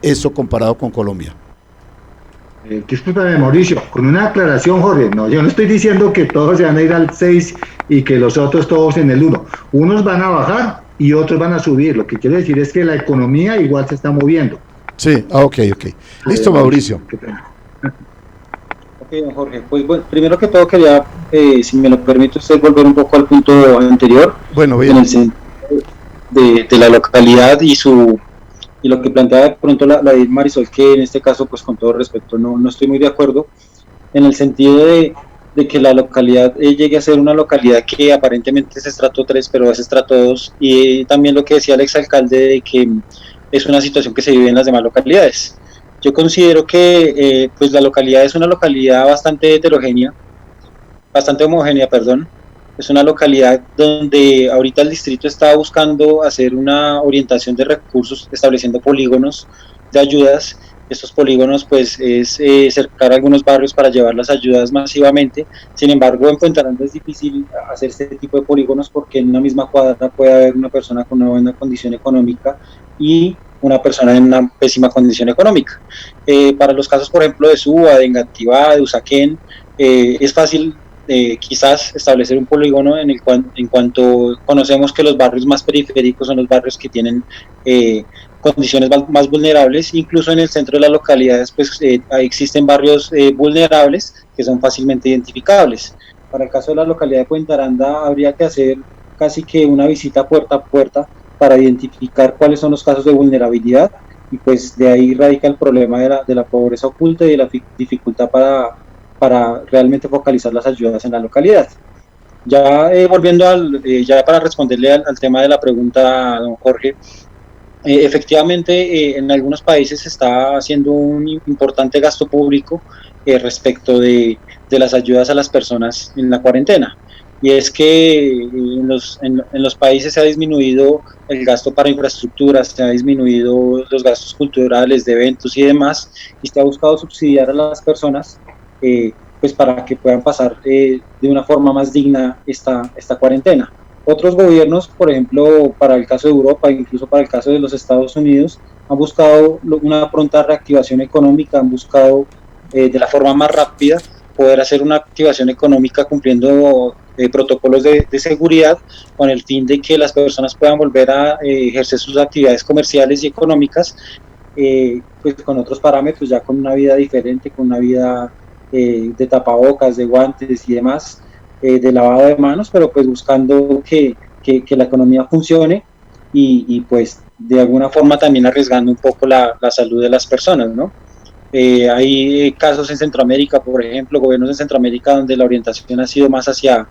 eso comparado con Colombia? Discúlpame, Mauricio, con una aclaración, Jorge. No, yo no estoy diciendo que todos se van a ir al 6 y que los otros todos en el 1. Unos van a bajar y otros van a subir. Lo que quiero decir es que la economía igual se está moviendo. Sí, ok. Listo, Mauricio. Don Jorge, pues bueno, primero que todo quería, si me lo permite usted, volver un poco al punto anterior, bueno, bien. En el sentido de la localidad y lo que planteaba de pronto la Marisol, que en este caso, pues con todo respeto, no estoy muy de acuerdo, en el sentido de de que la localidad llegue a ser una localidad que aparentemente es estrato 3, pero es estrato 2, y también lo que decía el exalcalde de que es una situación que se vive en las demás localidades. Yo considero que pues la localidad es una localidad bastante heterogénea, bastante homogénea, perdón. Es una localidad donde ahorita el distrito está buscando hacer una orientación de recursos, estableciendo polígonos de ayudas. Estos polígonos pues es cercar algunos barrios para llevar las ayudas masivamente. Sin embargo, en Puente Aranda es difícil hacer este tipo de polígonos porque en una misma cuadra puede haber una persona con una buena condición económica y una persona en una pésima condición económica. Para los casos, por ejemplo, de Suba, de Engativá, de Usaquén, es fácil quizás establecer un polígono en cuanto conocemos que los barrios más periféricos son los barrios que tienen condiciones más vulnerables. Incluso en el centro de las localidades pues existen barrios vulnerables que son fácilmente identificables. Para el caso de la localidad de Puente Aranda habría que hacer casi que una visita puerta a puerta para identificar cuáles son los casos de vulnerabilidad, y pues de ahí radica el problema de la pobreza oculta y de la dificultad para realmente focalizar las ayudas en la localidad. Ya volviendo ya para responderle al tema de la pregunta, don Jorge, efectivamente en algunos países se está haciendo un importante gasto público respecto de las ayudas a las personas en la cuarentena. Y es que en los países se ha disminuido el gasto para infraestructuras, se ha disminuido los gastos culturales, de eventos y demás, y se ha buscado subsidiar a las personas pues para que puedan pasar de una forma más digna esta cuarentena. Otros gobiernos, por ejemplo, para el caso de Europa, incluso para el caso de los Estados Unidos, han buscado una pronta reactivación económica, han buscado de la forma más rápida poder hacer una activación económica cumpliendo protocolos de seguridad, con el fin de que las personas puedan volver a ejercer sus actividades comerciales y económicas pues con otros parámetros, ya con una vida diferente, con una vida de tapabocas, de guantes y demás, de lavado de manos, pero pues buscando que la economía funcione y pues de alguna forma también arriesgando un poco la salud de las personas, ¿no? Hay casos en Centroamérica, por ejemplo, gobiernos en Centroamérica donde la orientación ha sido más hacia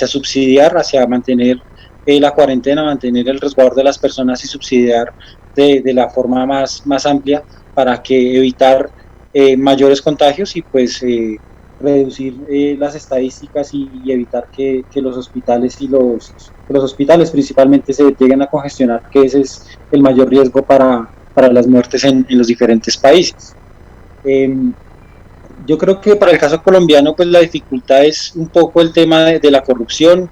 subsidiar, hacia mantener la cuarentena, mantener el resguardo de las personas y subsidiar de la forma más amplia para que evitar mayores contagios y pues reducir las estadísticas y evitar que los hospitales y los hospitales principalmente se lleguen a congestionar, que ese es el mayor riesgo para las muertes en los diferentes países. Yo creo que para el caso colombiano pues la dificultad es un poco el tema de la corrupción.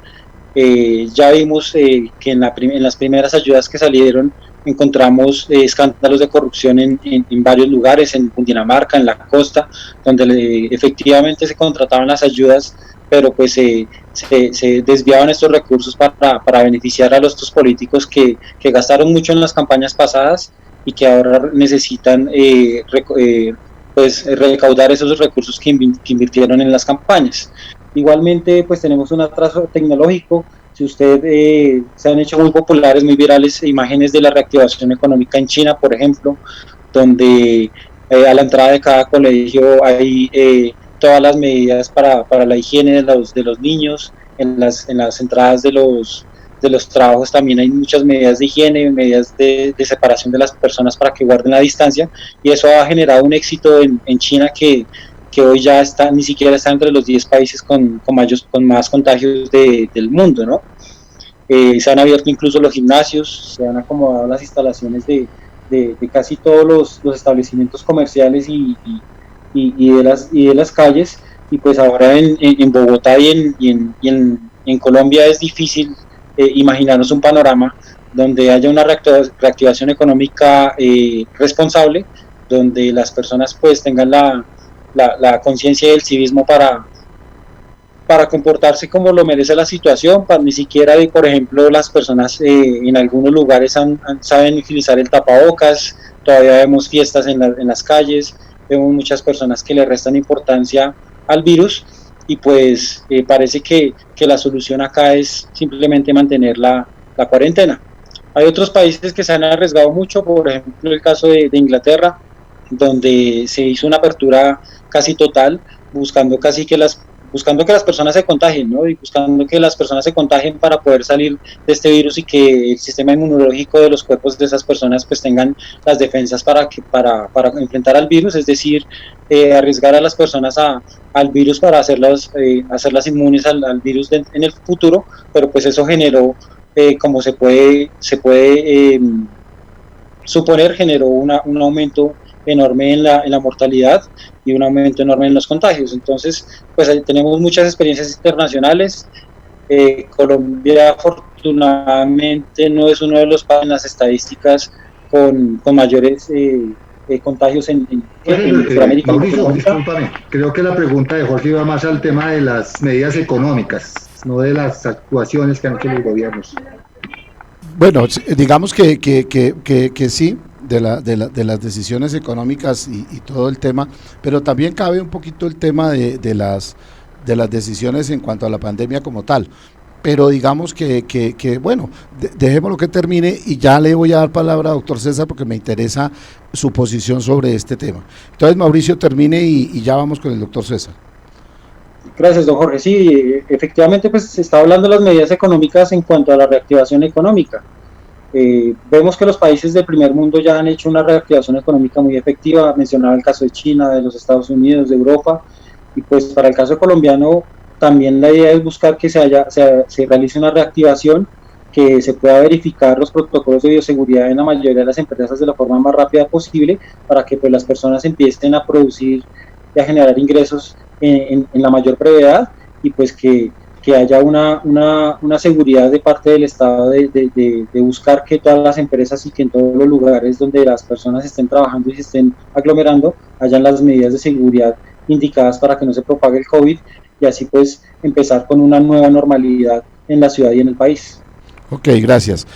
Ya vimos que en las primeras ayudas que salieron encontramos escándalos de corrupción en varios lugares, en Cundinamarca, en la costa, donde efectivamente se contrataban las ayudas, pero pues se desviaban estos recursos para beneficiar a los dos políticos que gastaron mucho en las campañas pasadas y que ahora necesitan pues recaudar esos recursos que invirtieron en las campañas. Igualmente pues tenemos un atraso tecnológico. Si usted se han hecho muy populares, muy virales imágenes de la reactivación económica en China, por ejemplo, donde a la entrada de cada colegio hay todas las medidas para la higiene de los niños. En las entradas de los trabajos también hay muchas medidas de higiene, medidas de separación de las personas para que guarden la distancia, y eso ha generado un éxito en China que hoy ya ni siquiera está entre los 10 países con más contagios del mundo, ¿no? Se han abierto incluso los gimnasios, se han acomodado las instalaciones de casi todos los establecimientos comerciales y de las calles, y pues ahora en Bogotá y en Colombia es difícil imaginarnos un panorama donde haya una reactivación económica responsable, donde las personas pues tengan la conciencia y el civismo para comportarse como lo merece la situación. Ni siquiera, por ejemplo, las personas en algunos lugares saben utilizar el tapabocas. Todavía vemos fiestas en las calles, vemos muchas personas que le restan importancia al virus, y pues parece que la solución acá es simplemente mantener la cuarentena. Hay otros países que se han arriesgado mucho, por ejemplo el caso de Inglaterra, donde se hizo una apertura casi total, buscando casi que las buscando que las personas se contagien, ¿no? Y buscando que las personas se contagien para poder salir de este virus y que el sistema inmunológico de los cuerpos de esas personas pues tengan las defensas para enfrentar al virus, es decir, arriesgar a las personas al virus para hacerlas inmunes al virus en el futuro, pero pues eso generó, como se puede suponer, generó un aumento enorme en la mortalidad y un aumento enorme en los contagios. Entonces, pues ahí tenemos muchas experiencias internacionales. Colombia afortunadamente no es uno de los países en las estadísticas con mayores contagios en Sudamérica. Mauricio, discúlpame, creo que la pregunta de Jorge iba más al tema de las medidas económicas, no de las actuaciones que han hecho los gobiernos. Bueno, digamos que sí, de las decisiones económicas y todo el tema, pero también cabe un poquito el tema de las decisiones en cuanto a la pandemia como tal. Pero digamos que bueno, dejémoslo que termine y ya le voy a dar palabra a doctor César porque me interesa su posición sobre este tema. Entonces, Mauricio, termine y ya vamos con el doctor César. Gracias, don Jorge. Sí, efectivamente, pues se está hablando de las medidas económicas en cuanto a la reactivación económica. Vemos que los países del primer mundo ya han hecho una reactivación económica muy efectiva. Mencionaba el caso de China, de los Estados Unidos, de Europa, y pues para el caso colombiano también la idea es buscar que se realice una reactivación, que se pueda verificar los protocolos de bioseguridad en la mayoría de las empresas de la forma más rápida posible para que pues las personas empiecen a producir y a generar ingresos en la mayor brevedad, y pues que haya una seguridad de parte del Estado de buscar que todas las empresas y que en todos los lugares donde las personas estén trabajando y se estén aglomerando hayan las medidas de seguridad indicadas para que no se propague el COVID, y así pues empezar con una nueva normalidad en la ciudad y en el país. Ok, gracias.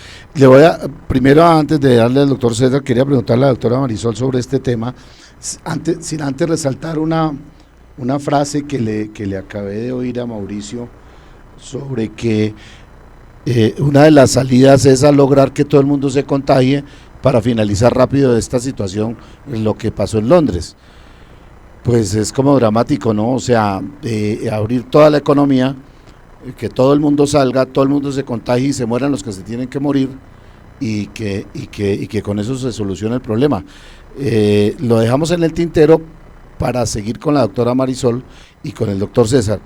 Primero, antes de darle al doctor César, quería preguntarle a la doctora Marisol sobre este tema, sin antes resaltar una frase que le acabé de oír a Mauricio sobre que una de las salidas es a lograr que todo el mundo se contagie para finalizar rápido esta situación, lo que pasó en Londres. Pues es como dramático, ¿no? O sea, abrir toda la economía, que todo el mundo salga, todo el mundo se contagie y se mueran los que se tienen que morir, y que con eso se solucione el problema. Lo dejamos en el tintero para seguir con la doctora Marisol y con el doctor César,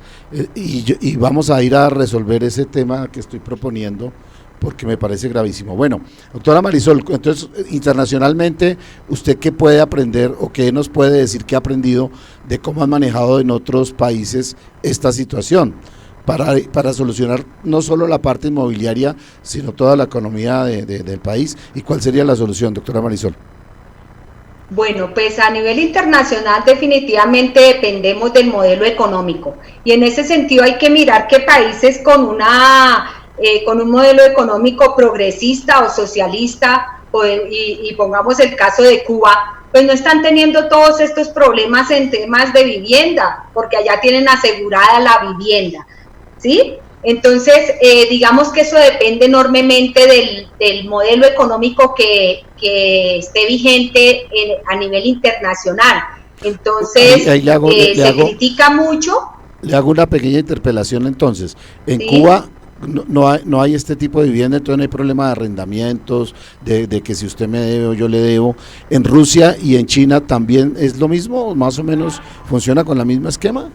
y vamos a ir a resolver ese tema que estoy proponiendo, porque me parece gravísimo. Bueno, doctora Marisol, entonces, internacionalmente, ¿usted qué puede aprender o qué nos puede decir que ha aprendido de cómo han manejado en otros países esta situación para solucionar no solo la parte inmobiliaria, sino toda la economía del país? ¿Y cuál sería la solución, doctora Marisol? Bueno, pues a nivel internacional definitivamente dependemos del modelo económico, y en ese sentido hay que mirar qué países con un modelo económico progresista o socialista, y pongamos el caso de Cuba, pues no están teniendo todos estos problemas en temas de vivienda, porque allá tienen asegurada la vivienda, ¿sí? Entonces, digamos que eso depende enormemente del modelo económico que esté vigente a nivel internacional. Entonces, se critica mucho. Le hago una pequeña interpelación entonces. En ¿sí? Cuba no hay este tipo de vivienda, entonces no hay problema de arrendamientos, de que si usted me debe o yo le debo. En Rusia y en China también es lo mismo, más o menos funciona con la misma esquema.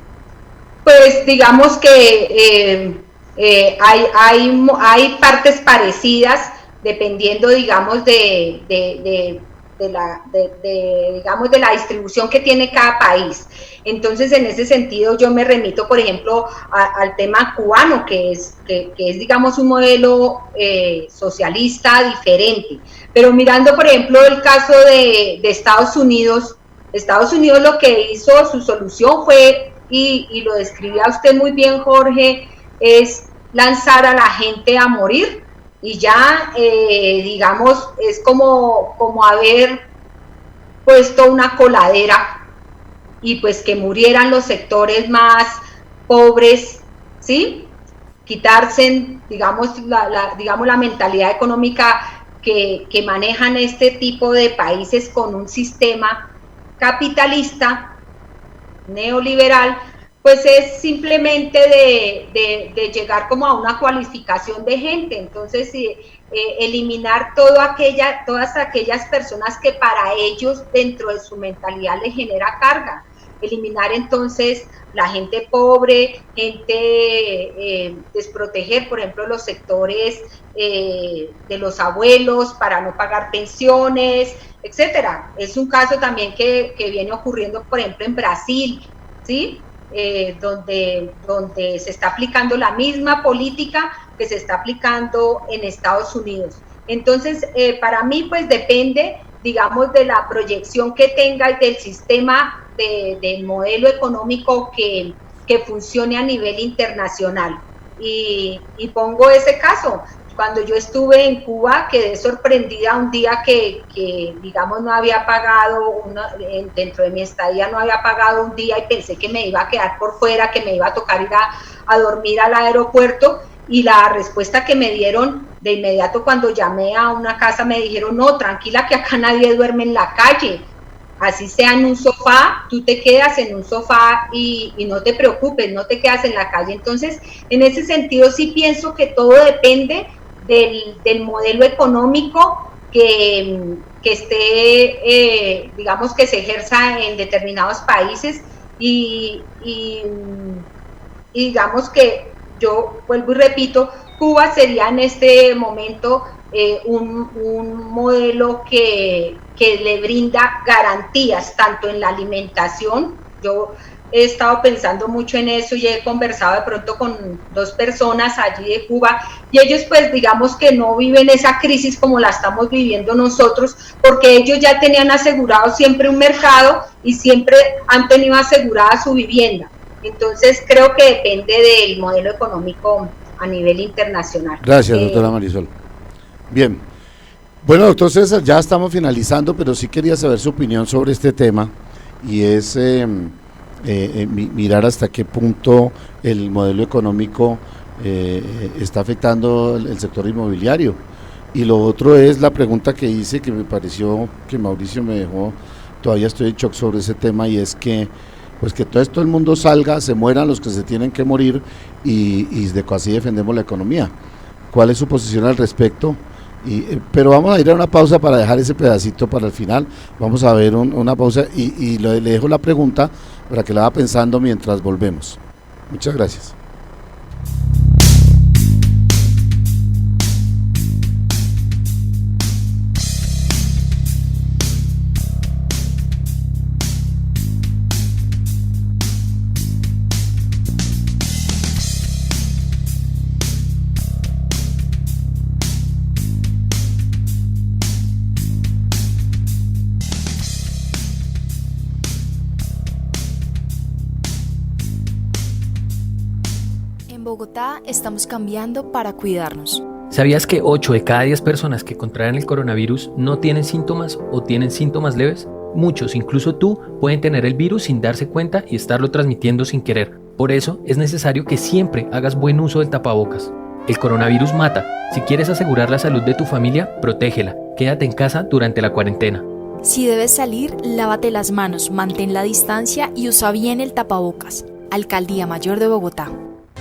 Pues digamos que hay partes parecidas dependiendo, digamos, de la distribución que tiene cada país. Entonces, en ese sentido, yo me remito, por ejemplo, al tema cubano, que es digamos, un modelo socialista diferente. Pero mirando, por ejemplo, el caso de Estados Unidos lo que hizo, su solución fue, y lo describía usted muy bien, Jorge, es lanzar a la gente a morir, y ya, digamos, es como haber puesto una coladera, y pues que murieran los sectores más pobres, ¿sí? Quitarse, digamos, la mentalidad económica que manejan este tipo de países con un sistema capitalista, neoliberal, pues es simplemente de llegar como a una cualificación de gente. Entonces, eliminar todas aquellas personas que para ellos dentro de su mentalidad les genera carga. Eliminar entonces la gente pobre, desproteger, por ejemplo, los sectores de los abuelos para no pagar pensiones, etcétera. Es un caso también que viene ocurriendo, por ejemplo, en Brasil, ¿sí? Donde se está aplicando la misma política que se está aplicando en Estados Unidos. Entonces, para mí, pues depende, digamos, de la proyección que tenga y del sistema del modelo económico que funcione a nivel internacional. Y pongo ese caso. Cuando yo estuve en Cuba, quedé sorprendida un día que digamos, no había pagado, dentro de mi estadía no había pagado un día y pensé que me iba a quedar por fuera, que me iba a tocar ir a dormir al aeropuerto, y la respuesta que me dieron de inmediato cuando llamé a una casa me dijeron, no, tranquila que acá nadie duerme en la calle, así sea en un sofá, tú te quedas en un sofá y no te preocupes, no te quedas en la calle. Entonces, en ese sentido sí pienso que todo depende del modelo económico que esté, digamos, que se ejerza en determinados países y digamos que yo vuelvo y repito, Cuba sería en este momento un modelo que le brinda garantías tanto en la alimentación. Yo he estado pensando mucho en eso y he conversado de pronto con 2 personas allí de Cuba y ellos pues digamos que no viven esa crisis como la estamos viviendo nosotros, porque ellos ya tenían asegurado siempre un mercado y siempre han tenido asegurada su vivienda. Entonces creo que depende del modelo económico a nivel internacional. Gracias, doctora Marisol. Bien. Bueno, doctor César, ya estamos finalizando, pero sí quería saber su opinión sobre este tema, y es mirar hasta qué punto el modelo económico está afectando el sector inmobiliario. Y lo otro es la pregunta que hice, que me pareció que Mauricio me dejó, todavía estoy en shock sobre ese tema, y es que pues que todo el mundo salga, se mueran los que se tienen que morir, y así defendemos la economía. ¿Cuál es su posición al respecto? Pero vamos a ir a una pausa para dejar ese pedacito para el final. Vamos a ver una pausa y le dejo la pregunta para que la vaya pensando mientras volvemos. Muchas gracias. En Bogotá estamos cambiando para cuidarnos. ¿Sabías que 8 de cada 10 personas que contraen el coronavirus no tienen síntomas o tienen síntomas leves? Muchos, incluso tú, pueden tener el virus sin darse cuenta y estarlo transmitiendo sin querer. Por eso es necesario que siempre hagas buen uso del tapabocas. El coronavirus mata. Si quieres asegurar la salud de tu familia, protégela. Quédate en casa durante la cuarentena. Si debes salir, lávate las manos, mantén la distancia y usa bien el tapabocas. Alcaldía Mayor de Bogotá.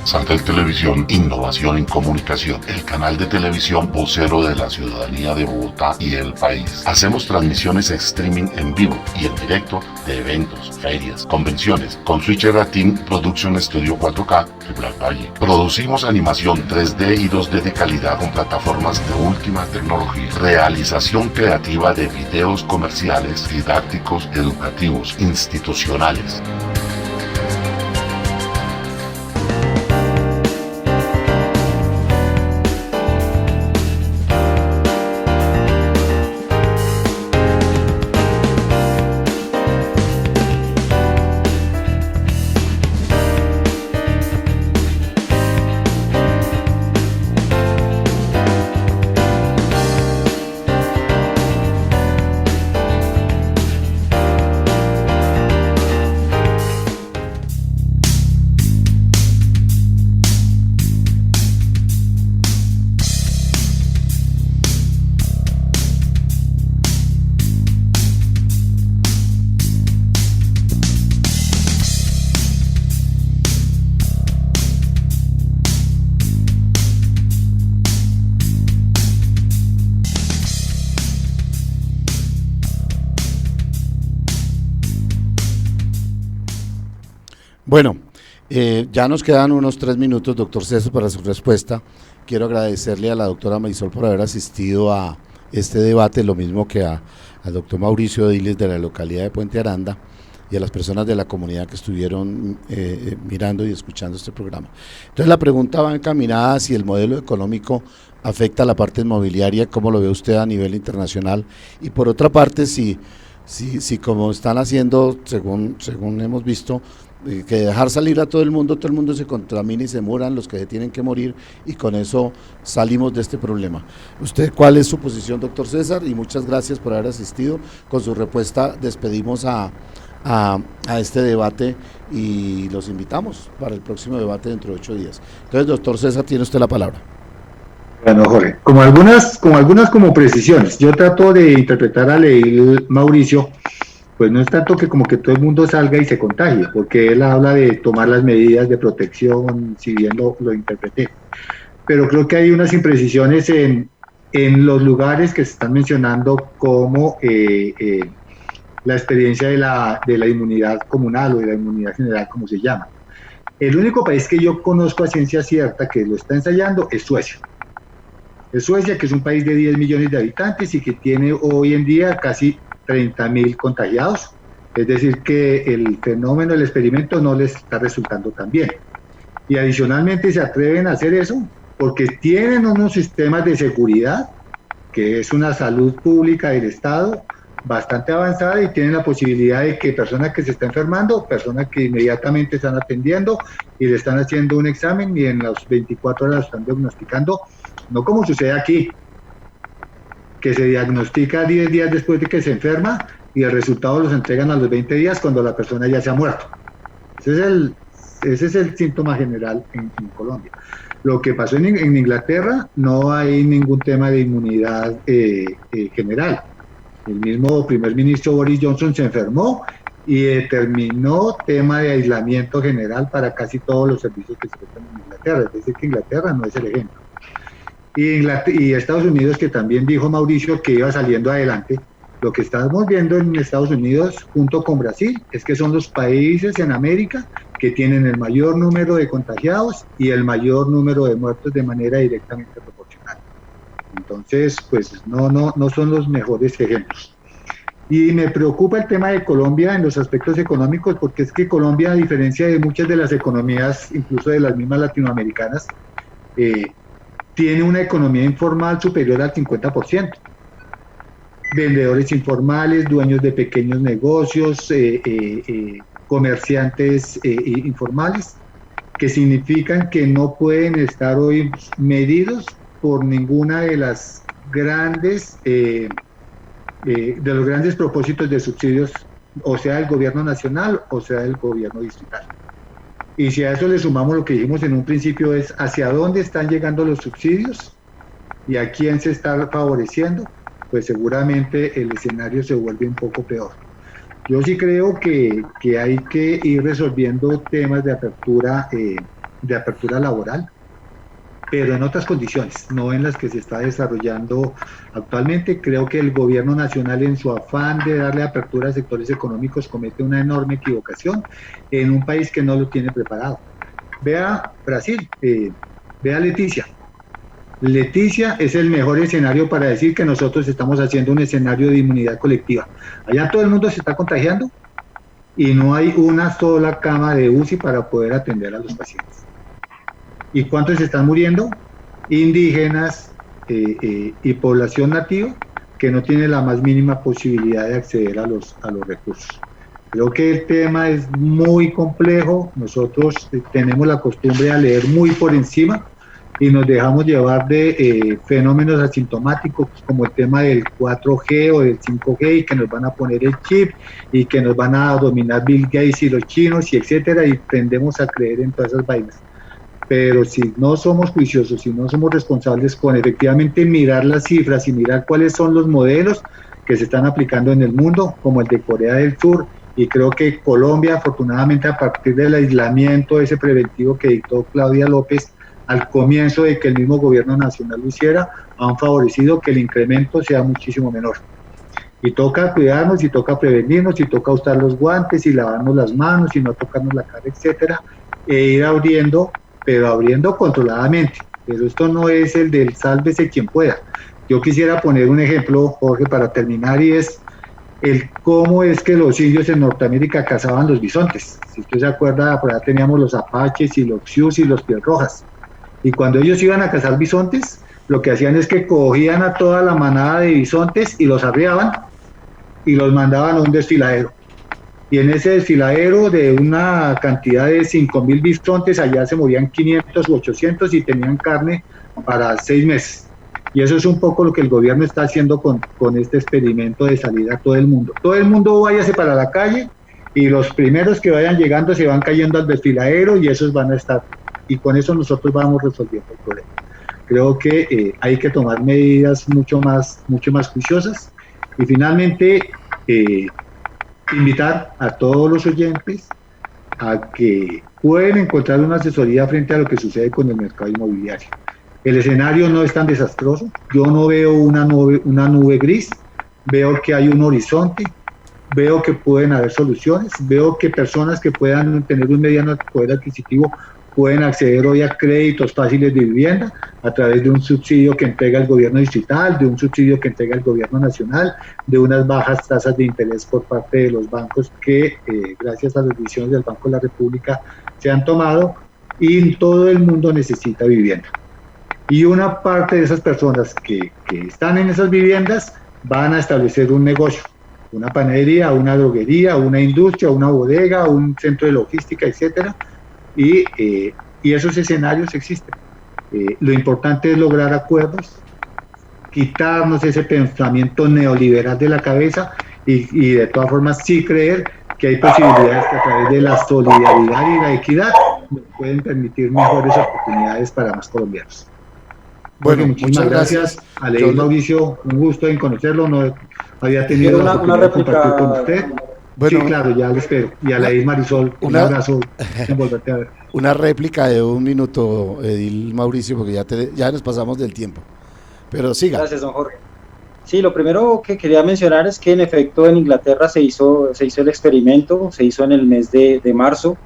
Santel Televisión, innovación en comunicación, el canal de televisión vocero de la ciudadanía de Bogotá y el país. Hacemos transmisiones streaming en vivo y en directo de eventos, ferias, convenciones, con Switcher Team Production Studio 4K, Black Valle. Producimos animación 3D y 2D de calidad con plataformas de última tecnología. Realización creativa de videos comerciales, didácticos, educativos, institucionales. Bueno, ya nos quedan unos 3 minutos, doctor César, para su respuesta. Quiero agradecerle a la doctora Marisol por haber asistido a este debate, lo mismo que al doctor Mauricio Diles de la localidad de Puente Aranda y a las personas de la comunidad que estuvieron mirando y escuchando este programa. Entonces la pregunta va encaminada si el modelo económico afecta a la parte inmobiliaria, cómo lo ve usted a nivel internacional, y por otra parte si como están haciendo, según hemos visto, que dejar salir a todo el mundo se contamina y se muran los que se tienen que morir, y con eso salimos de este problema. ¿Usted cuál es su posición, doctor César? Y muchas gracias por haber asistido. Con su respuesta despedimos a este debate y los invitamos para el próximo debate dentro de 8 días. Entonces, doctor César, tiene usted la palabra. Bueno, Jorge, como algunas como precisiones, yo trato de interpretar a Leil Mauricio, pues no es tanto que como que todo el mundo salga y se contagie, porque él habla de tomar las medidas de protección, si bien lo interpreté, pero creo que hay unas imprecisiones en los lugares que se están mencionando como la experiencia de la inmunidad comunal o de la inmunidad general, como se llama. El único país que yo conozco a ciencia cierta que lo está ensayando es Suecia. Es Suecia, que es un país de 10 millones de habitantes y que tiene hoy en día casi 30.000 contagiados, es decir que el fenómeno del experimento no les está resultando tan bien. Y adicionalmente se atreven a hacer eso porque tienen unos sistemas de seguridad, que es una salud pública del Estado bastante avanzada, y tienen la posibilidad de que personas que se están enfermando, personas que inmediatamente están atendiendo y le están haciendo un examen y en las 24 horas están diagnosticando, no como sucede aquí, que se diagnostica 10 días después de que se enferma y el resultado los entregan a los 20 días cuando la persona ya se ha muerto. Ese es el síntoma general en Colombia. Lo que pasó en Inglaterra, no hay ningún tema de inmunidad general. El mismo primer ministro Boris Johnson se enfermó y determinó tema de aislamiento general para casi todos los servicios que se prestan en Inglaterra. Es decir, que Inglaterra no es el ejemplo. Y Estados Unidos, que también dijo Mauricio que iba saliendo adelante, lo que estamos viendo en Estados Unidos junto con Brasil es que son los países en América que tienen el mayor número de contagiados y el mayor número de muertos de manera directamente proporcional. Entonces, pues no son los mejores ejemplos. Y me preocupa el tema de Colombia en los aspectos económicos, porque es que Colombia, a diferencia de muchas de las economías, incluso de las mismas latinoamericanas, tiene una economía informal superior al 50%. Vendedores informales, dueños de pequeños negocios, comerciantes informales, que significan que no pueden estar hoy medidos por ninguna de las grandes de los grandes propósitos de subsidios, o sea del gobierno nacional o sea del gobierno distrital. Y si a eso le sumamos lo que dijimos en un principio, es hacia dónde están llegando los subsidios y a quién se está favoreciendo, pues seguramente el escenario se vuelve un poco peor. Yo sí creo que hay que ir resolviendo temas de apertura laboral, pero en otras condiciones, no en las que se está desarrollando actualmente. Creo que el gobierno nacional, en su afán de darle apertura a sectores económicos, comete una enorme equivocación en un país que no lo tiene preparado. Vea Brasil, vea Leticia. Leticia es el mejor escenario para decir que nosotros estamos haciendo un escenario de inmunidad colectiva. Allá todo el mundo se está contagiando y no hay una sola cama de UCI para poder atender a los pacientes. ¿Y cuántos se están muriendo? Indígenas y población nativa que no tiene la más mínima posibilidad de acceder a los recursos. Creo que el tema es muy complejo. Nosotros tenemos la costumbre de leer muy por encima y nos dejamos llevar de fenómenos asintomáticos como el tema del 4G o del 5G, y que nos van a poner el chip y que nos van a dominar Bill Gates y los chinos y etcétera, y tendemos a creer en todas esas vainas. Pero si no somos juiciosos, si no somos responsables con efectivamente mirar las cifras y mirar cuáles son los modelos que se están aplicando en el mundo, como el de Corea del Sur, y creo que Colombia, afortunadamente, a partir del aislamiento ese preventivo que dictó Claudia López al comienzo de que el mismo gobierno nacional lo hiciera, han favorecido que el incremento sea muchísimo menor. Y toca cuidarnos, y toca prevenirnos, y toca usar los guantes, y lavarnos las manos, y no tocarnos la cara, etcétera, e ir abriendo, pero abriendo controladamente. Pero esto no es el del sálvese quien pueda. Yo quisiera poner un ejemplo, Jorge, para terminar, y es el cómo es que los indios en Norteamérica cazaban los bisontes. Si usted se acuerda, por allá teníamos los apaches y los sioux y los piel rojas. Y cuando ellos iban a cazar bisontes, lo que hacían es que cogían a toda la manada de bisontes y los arreaban y los mandaban a un desfiladero. Y en ese desfiladero de una cantidad de 5.000 bisontes, allá se morían 500 u 800 y tenían carne para 6 meses. Y eso es un poco lo que el gobierno está haciendo con este experimento de salir a todo el mundo. Todo el mundo váyase para la calle y los primeros que vayan llegando se van cayendo al desfiladero y esos van a estar. Y con eso nosotros vamos resolviendo el problema. Creo que hay que tomar medidas mucho más juiciosas. Y finalmente, invitar a todos los oyentes a que pueden encontrar una asesoría frente a lo que sucede con el mercado inmobiliario. El escenario no es tan desastroso, yo no veo una nube gris, veo que hay un horizonte, veo que pueden haber soluciones, veo que personas que puedan tener un mediano poder adquisitivo pueden acceder hoy a créditos fáciles de vivienda a través de un subsidio que entrega el gobierno distrital, de un subsidio que entrega el gobierno nacional, de unas bajas tasas de interés por parte de los bancos que gracias a las decisiones del Banco de la República se han tomado, y todo el mundo necesita vivienda. Y una parte de esas personas que están en esas viviendas van a establecer un negocio, una panadería, una droguería, una industria, una bodega, un centro de logística, etcétera, y esos escenarios existen. Lo importante es lograr acuerdos, quitarnos ese pensamiento neoliberal de la cabeza y de todas formas sí creer que hay posibilidades que a través de la solidaridad y la equidad nos pueden permitir mejores oportunidades para más colombianos. Bueno, muchas gracias a Leir Mauricio, un gusto en conocerlo, no había tenido la oportunidad de compartir con usted. Bueno, sí, claro, ya lo espero. Y a Leir Marisol, un abrazo, volverte a ver. Una réplica de 1 minuto, Edil Mauricio, porque ya nos pasamos del tiempo. Pero siga. Gracias, don Jorge. Sí, lo primero que quería mencionar es que en efecto en Inglaterra se hizo el experimento, se hizo en el mes de marzo.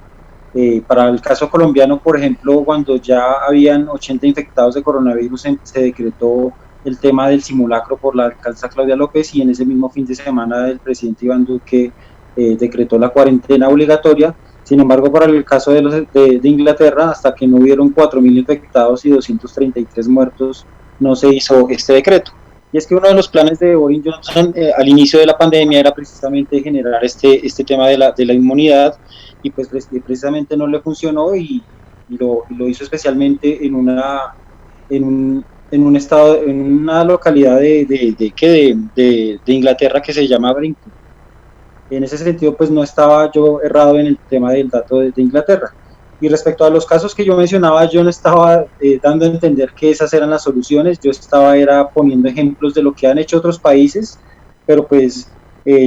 Para el caso colombiano, por ejemplo, cuando ya habían 80 infectados de coronavirus, se decretó el tema del simulacro por la alcaldesa Claudia López, y en ese mismo fin de semana el presidente Iván Duque decretó la cuarentena obligatoria. Sin embargo, para el caso de Inglaterra, hasta que no hubieron 4.000 infectados y 233 muertos, no se hizo este decreto. Y es que uno de los planes de Boris Johnson al inicio de la pandemia era precisamente generar este tema de la inmunidad, y pues precisamente no le funcionó, y lo hizo especialmente en una localidad de Inglaterra que se llama Brighton. En ese sentido, pues no estaba yo errado en el tema del dato de Inglaterra. Y respecto a los casos que yo mencionaba, yo no estaba dando a entender que esas eran las soluciones, yo estaba poniendo ejemplos de lo que han hecho otros países, pero pues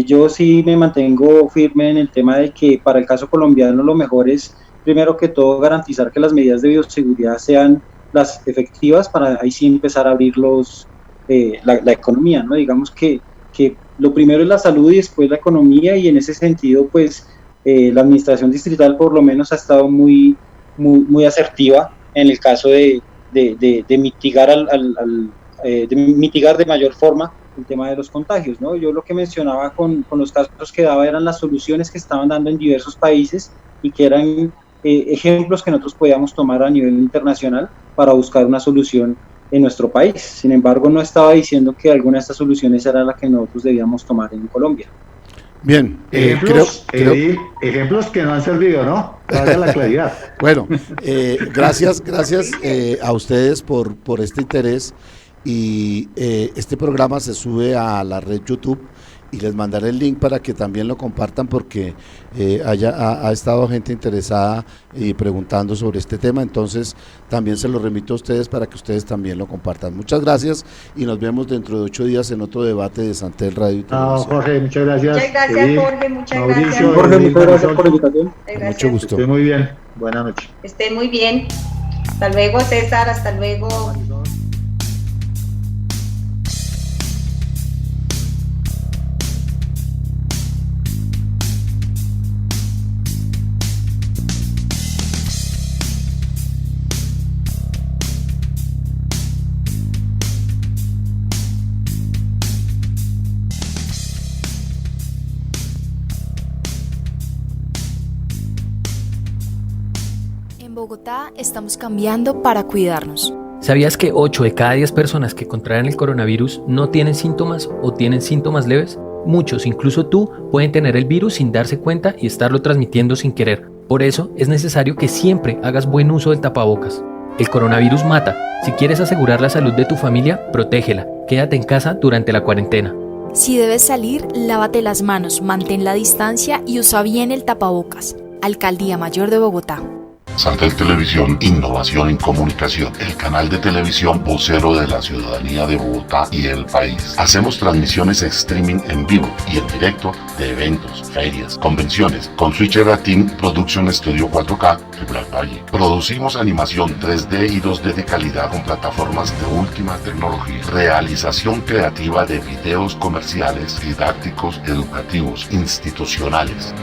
yo sí me mantengo firme en el tema de que para el caso colombiano lo mejor es, primero que todo, garantizar que las medidas de bioseguridad sean las efectivas, para ahí sí empezar a abrir la economía, ¿no? Digamos que lo primero es la salud y después la economía, y en ese sentido, pues, la administración distrital por lo menos ha estado muy asertiva en el caso de mitigar de mitigar de mayor forma el tema de los contagios, ¿no? Yo lo que mencionaba con los casos que daba eran las soluciones que estaban dando en diversos países y que eran ejemplos que nosotros podíamos tomar a nivel internacional para buscar una solución en nuestro país. Sin embargo, no estaba diciendo que alguna de estas soluciones era la que nosotros debíamos tomar en Colombia. Bien, ejemplos que no han servido, ¿no? Para la claridad. Bueno, gracias a ustedes por este interés, y este programa se sube a la red YouTube, y les mandaré el link para que también lo compartan, porque ha estado gente interesada y preguntando sobre este tema, entonces también se lo remito a ustedes para que ustedes también lo compartan. Muchas gracias, y nos vemos dentro de 8 días en otro debate de Santel Radio y Televisión. Jorge, muchas gracias. Muchas gracias, Jorge, muchas Mauricio, gracias. Jorge, muchas gracias por la invitación. Con mucho gusto. Esté muy bien, buenas noches. Esté muy bien. Hasta luego, César, hasta luego. Bogotá estamos cambiando para cuidarnos. ¿Sabías que 8 de cada 10 personas que contraen el coronavirus no tienen síntomas o tienen síntomas leves? Muchos, incluso tú, pueden tener el virus sin darse cuenta y estarlo transmitiendo sin querer. Por eso es necesario que siempre hagas buen uso del tapabocas. El coronavirus mata. Si quieres asegurar la salud de tu familia, protégela. Quédate en casa durante la cuarentena. Si debes salir, lávate las manos, mantén la distancia y usa bien el tapabocas. Alcaldía Mayor de Bogotá. Santel Televisión, innovación en comunicación, el canal de televisión vocero de la ciudadanía de Bogotá y el país. Hacemos transmisiones streaming en vivo y en directo de eventos, ferias, convenciones, con Switcher Team Production Studio 4K de Black Valle. Producimos animación 3D y 2D de calidad con plataformas de última tecnología. Realización creativa de videos comerciales, didácticos, educativos, institucionales.